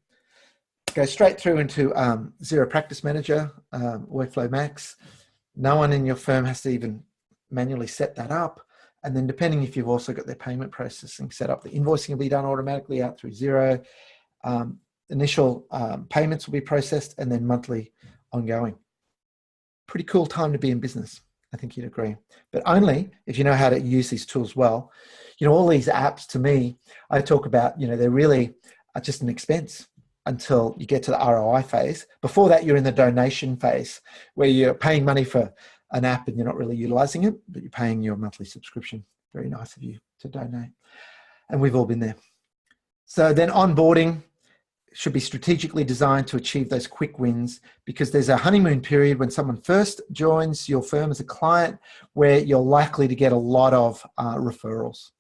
[SPEAKER 1] go straight through into Xero Practice Manager, Workflow Max. No one in your firm has to even manually set that up. And then depending if you've also got their payment processing set up, the invoicing will be done automatically out through Xero. Initial payments will be processed and then monthly ongoing. Pretty cool time to be in business. I think you'd agree. But only if you know how to use these tools well. You know, all these apps to me, I talk about, you know, they're really just an expense until you get to the ROI phase. Before that, you're in the donation phase where you're paying money for an app and you're not really utilizing it, but you're paying your monthly subscription. Very nice of you to donate. And we've all been there. So then onboarding should be strategically designed to achieve those quick wins, because there's a honeymoon period when someone first joins your firm as a client where you're likely to get a lot of referrals.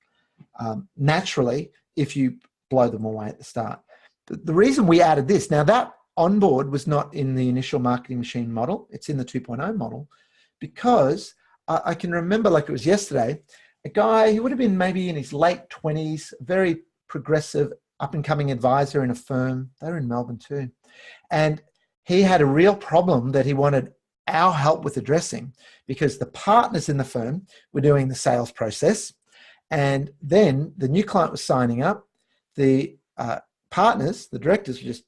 [SPEAKER 1] Naturally, if you blow them away at the start. The reason we added this, now that onboard was not in the initial Marketing Machine model, it's in the 2.0 model, because I can remember like it was yesterday, a guy, he would have been maybe in his late 20s, very progressive, up-and-coming advisor in a firm. They were in Melbourne too. And he had a real problem that he wanted our help with addressing, because the partners in the firm were doing the sales process. And then the new client was signing up. The partners, the directors, were just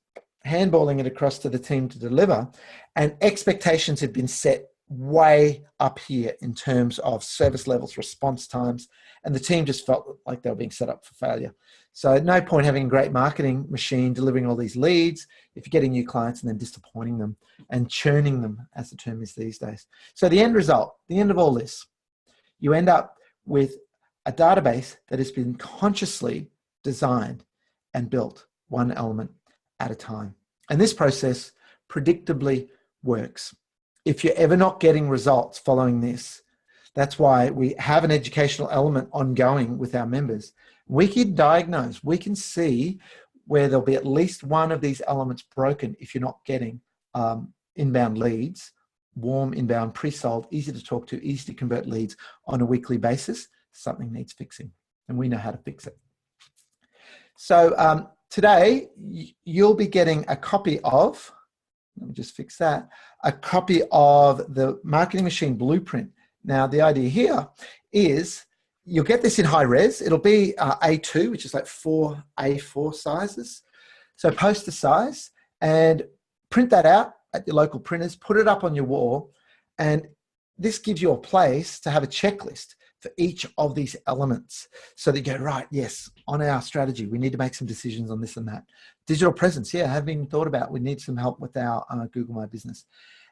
[SPEAKER 1] handballing it across to the team to deliver. And expectations had been set way up here in terms of service levels, response times, and the team just felt like they were being set up for failure. So no point having a great marketing machine delivering all these leads if you're getting new clients and then disappointing them and churning them, as the term is these days. So the end result, the end of all this, you end up with a database that has been consciously designed and built one element at a time. And this process predictably works. If you're ever not getting results following this, that's why we have an educational element ongoing with our members. We can diagnose, we can see where there'll be at least one of these elements broken if you're not getting inbound leads, warm inbound, pre-sold, easy to talk to, easy to convert leads on a weekly basis. Something needs fixing, and we know how to fix it. So today, you'll be getting a copy of, let me just fix that, a copy of the Marketing Machine Blueprint. Now, the idea here is you'll get this in high res. It'll be A2, which is like 4 A4 sizes. So poster size, and print that out at your local printers, put it up on your wall, and this gives you a place to have a checklist for each of these elements, so that you go, right, yes, on our strategy, we need to make some decisions on this and that. Digital presence, yeah, I haven't even thought about, we need some help with our Google My Business.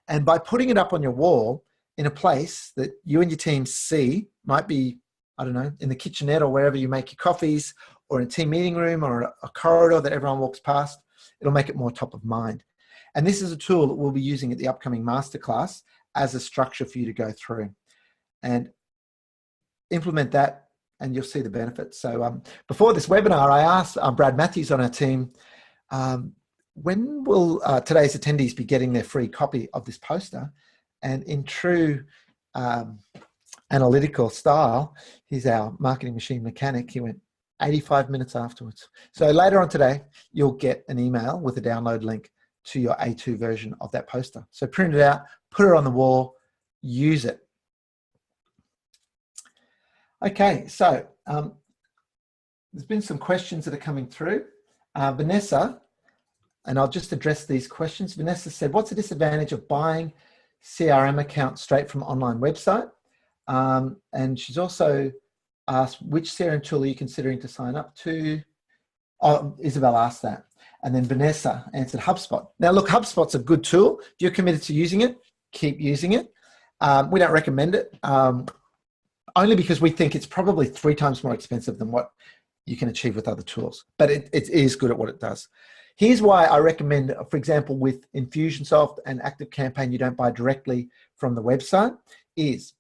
[SPEAKER 1] And by putting it up on your wall in a place that you and your team see, might be, I don't know, in the kitchenette or wherever you make your coffees, or in a team meeting room, or a corridor that everyone walks past, it'll make it more top of mind. And this is a tool that we'll be using at the upcoming masterclass as a structure for you to go through. And implement that and you'll see the benefits. So before this webinar, I asked Brad Matthews on our team, when will today's attendees be getting their free copy of this poster? And in true analytical style, he's our marketing machine mechanic, he went 85 minutes afterwards. So later on today, you'll get an email with a download link to your A2 version of that poster. So print it out, put it on the wall, use it. Okay, so there's been some questions that are coming through. Vanessa, and I'll just address these questions. Vanessa said, what's the disadvantage of buying CRM accounts straight from online website? And she's also asked, which CRM tool are you considering to sign up to? Oh, Isabel asked that. And then Vanessa answered HubSpot. Now look, HubSpot's a good tool. If you're committed to using it, keep using it. We don't recommend it. Only because we think it's probably 3 times more expensive than what you can achieve with other tools. But it is good at what it does. Here's why I recommend, for example, with Infusionsoft and ActiveCampaign, you don't buy directly from the website is,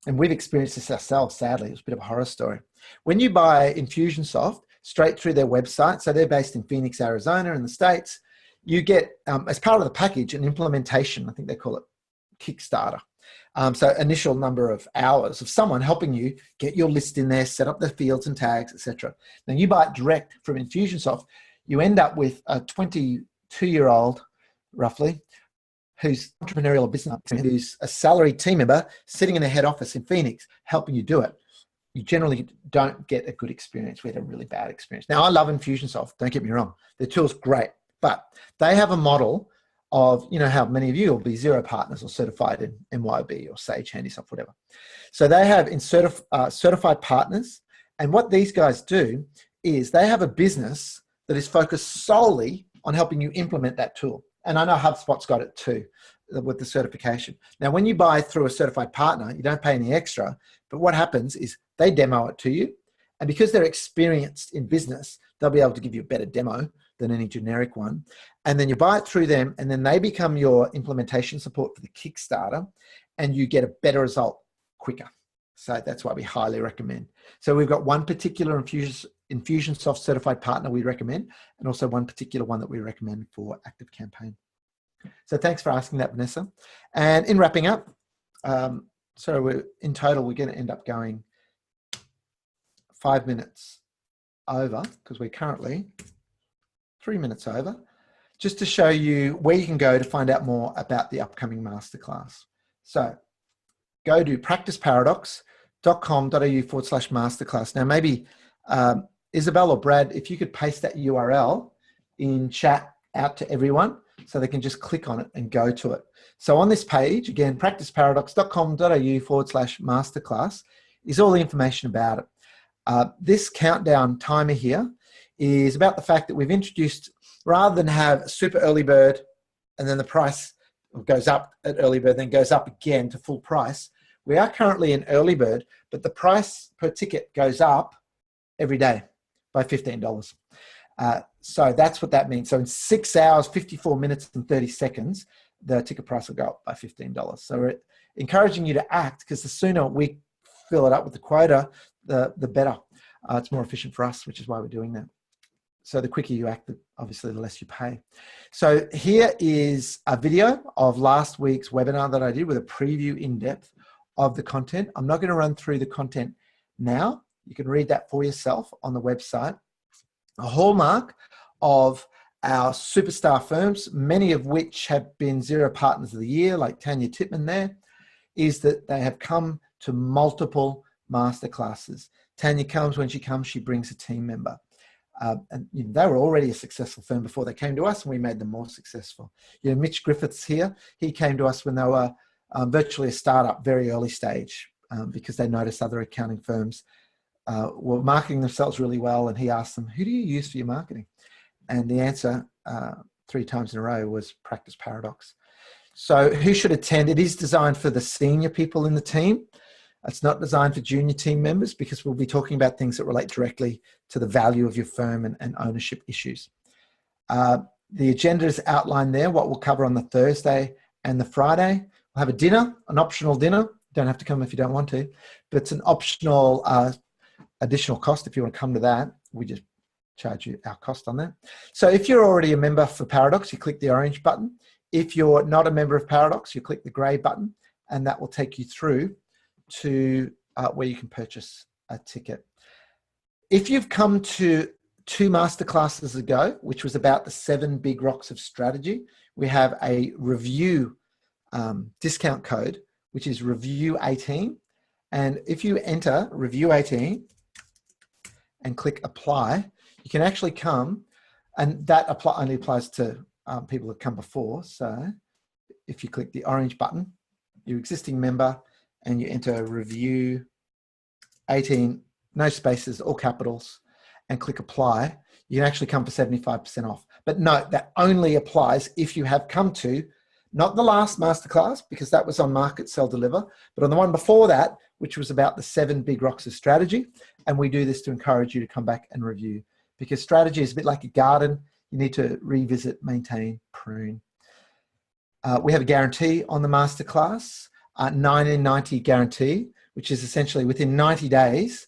[SPEAKER 1] and we've experienced this ourselves, sadly, it was a bit of a horror story. When you buy Infusionsoft straight through their website, so they're based in Phoenix, Arizona in the States, you get, as part of the package, an implementation, I think they call it Kickstarter. So initial number of hours of someone helping you get your list in there, set up the fields and tags, etc. Then you buy it direct from Infusionsoft, you end up with a 22-year-old, roughly, who's entrepreneurial business, who's a salaried team member sitting in a head office in Phoenix helping you do it. You generally don't get a good experience. We had a really bad experience. Now, I love Infusionsoft, don't get me wrong. Their tool's great, but they have a model of, you know, how many of you will be Xero partners or certified in MYOB or Sage Handysoft, whatever. So they have certified partners, and what these guys do is they have a business that is focused solely on helping you implement that tool. And I know HubSpot's got it too with the certification. Now, when you buy through a certified partner, you don't pay any extra, but what happens is they demo it to you. And because they're experienced in business, they'll be able to give you a better demo than any generic one. And then you buy it through them, and then they become your implementation support for the Kickstarter, and you get a better result quicker. So that's why we highly recommend. So we've got one particular Infusionsoft certified partner we recommend, and also one particular one that we recommend for ActiveCampaign. So thanks for asking that, Vanessa. And in wrapping up, so in total, we're going to end up going 5 minutes over, because we're currently 3 minutes over, just to show you where you can go to find out more about the upcoming masterclass. So go to practiceparadox.com.au/masterclass. Now, maybe Isabel or Brad, if you could paste that URL in chat out to everyone so they can just click on it and go to it. So on this page, again, practiceparadox.com.au/masterclass is all the information about it. This countdown timer here is about the fact that we've introduced, rather than have super early bird and then the price goes up at early bird, then goes up again to full price, we are currently in early bird, but the price per ticket goes up every day by $15. So that's what that means. So in 6 hours, 54 minutes and 30 seconds, the ticket price will go up by $15. So we're encouraging you to act, because the sooner we fill it up with the quota, the better. It's more efficient for us, which is why we're doing that. So the quicker you act, obviously the less you pay. So here is a video of last week's webinar that I did with a preview in depth of the content. I'm not going to run through the content now. You can read that for yourself on the website. A hallmark of our superstar firms, many of which have been Xero Partners of the Year, like Tanya Titman there, is that they have come to multiple masterclasses. Tanya comes, when she comes, she brings a team member. And you know, they were already a successful firm before they came to us, and we made them more successful. You know, Mitch Griffiths here, he came to us when they were virtually a startup, very early stage, because they noticed other accounting firms were marketing themselves really well, and he asked them, who do you use for your marketing? And the answer 3 times in a row was Practice Paradox. So who should attend? It is designed for the senior people in the team. It's not designed for junior team members, because we'll be talking about things that relate directly to the value of your firm and ownership issues. The agenda is outlined there, what we'll cover on the Thursday and the Friday. We'll have a dinner, an optional dinner. Don't have to come if you don't want to, but it's an optional additional cost if you want to come to that. We just charge you our cost on that. So if you're already a member for Paradox, you click the orange button. If you're not a member of Paradox, you click the gray button, and that will take you through to where you can purchase a ticket. If you've come to 2 masterclasses ago, which was about the 7 big rocks of strategy, we have a review discount code, which is review18. And if you enter review18 and click apply, you can actually come, and that only applies to people that come before. So if you click the orange button, your existing member, and you enter review 18, no spaces, all capitals, and click apply, you can actually come for 75% off. But note, that only applies if you have come to, not the last masterclass, because that was on Market, Sell, Deliver, but on the one before that, which was about the 7 big rocks of strategy. And we do this to encourage you to come back and review, because strategy is a bit like a garden. you need to revisit, maintain, prune. We have a guarantee on the masterclass, 90 guarantee, which is essentially within 90 days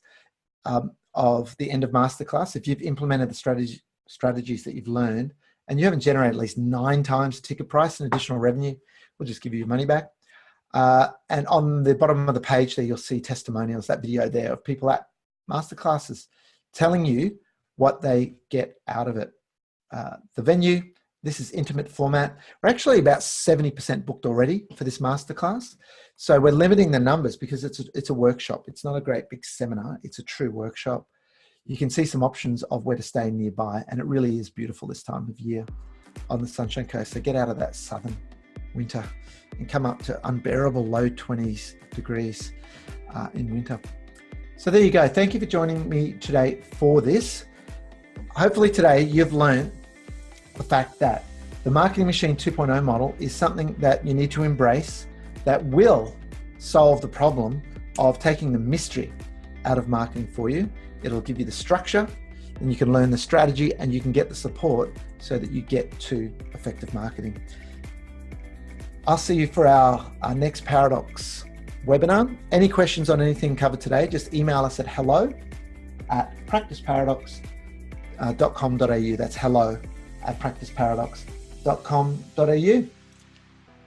[SPEAKER 1] of the end of masterclass. If you've implemented the strategies that you've learned and you haven't generated at least 9 times the ticket price and additional revenue, we'll just give you your money back. And on the bottom of the page there, you'll see testimonials, that video there of people at masterclasses telling you what they get out of it. The venue, this is intimate format. We're actually about 70% booked already for this masterclass. So we're limiting the numbers because it's a workshop. It's not a great big seminar. It's a true workshop. You can see some options of where to stay nearby, and it really is beautiful this time of year on the Sunshine Coast. So get out of that southern winter and come up to unbearable low 20s degrees in winter. So there you go. Thank you for joining me today for this. Hopefully today you've learned the fact that the Marketing Machine 2.0 model is something that you need to embrace that will solve the problem of taking the mystery out of marketing for you. It'll give you the structure, and you can learn the strategy, and you can get the support so that you get to effective marketing. I'll see you for our next Paradox webinar. Any questions on anything covered today, just email us at hello@practiceparadox.com.au. That's hello@practiceparadox.com.au.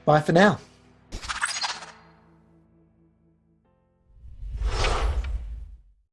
[SPEAKER 1] Bye for now.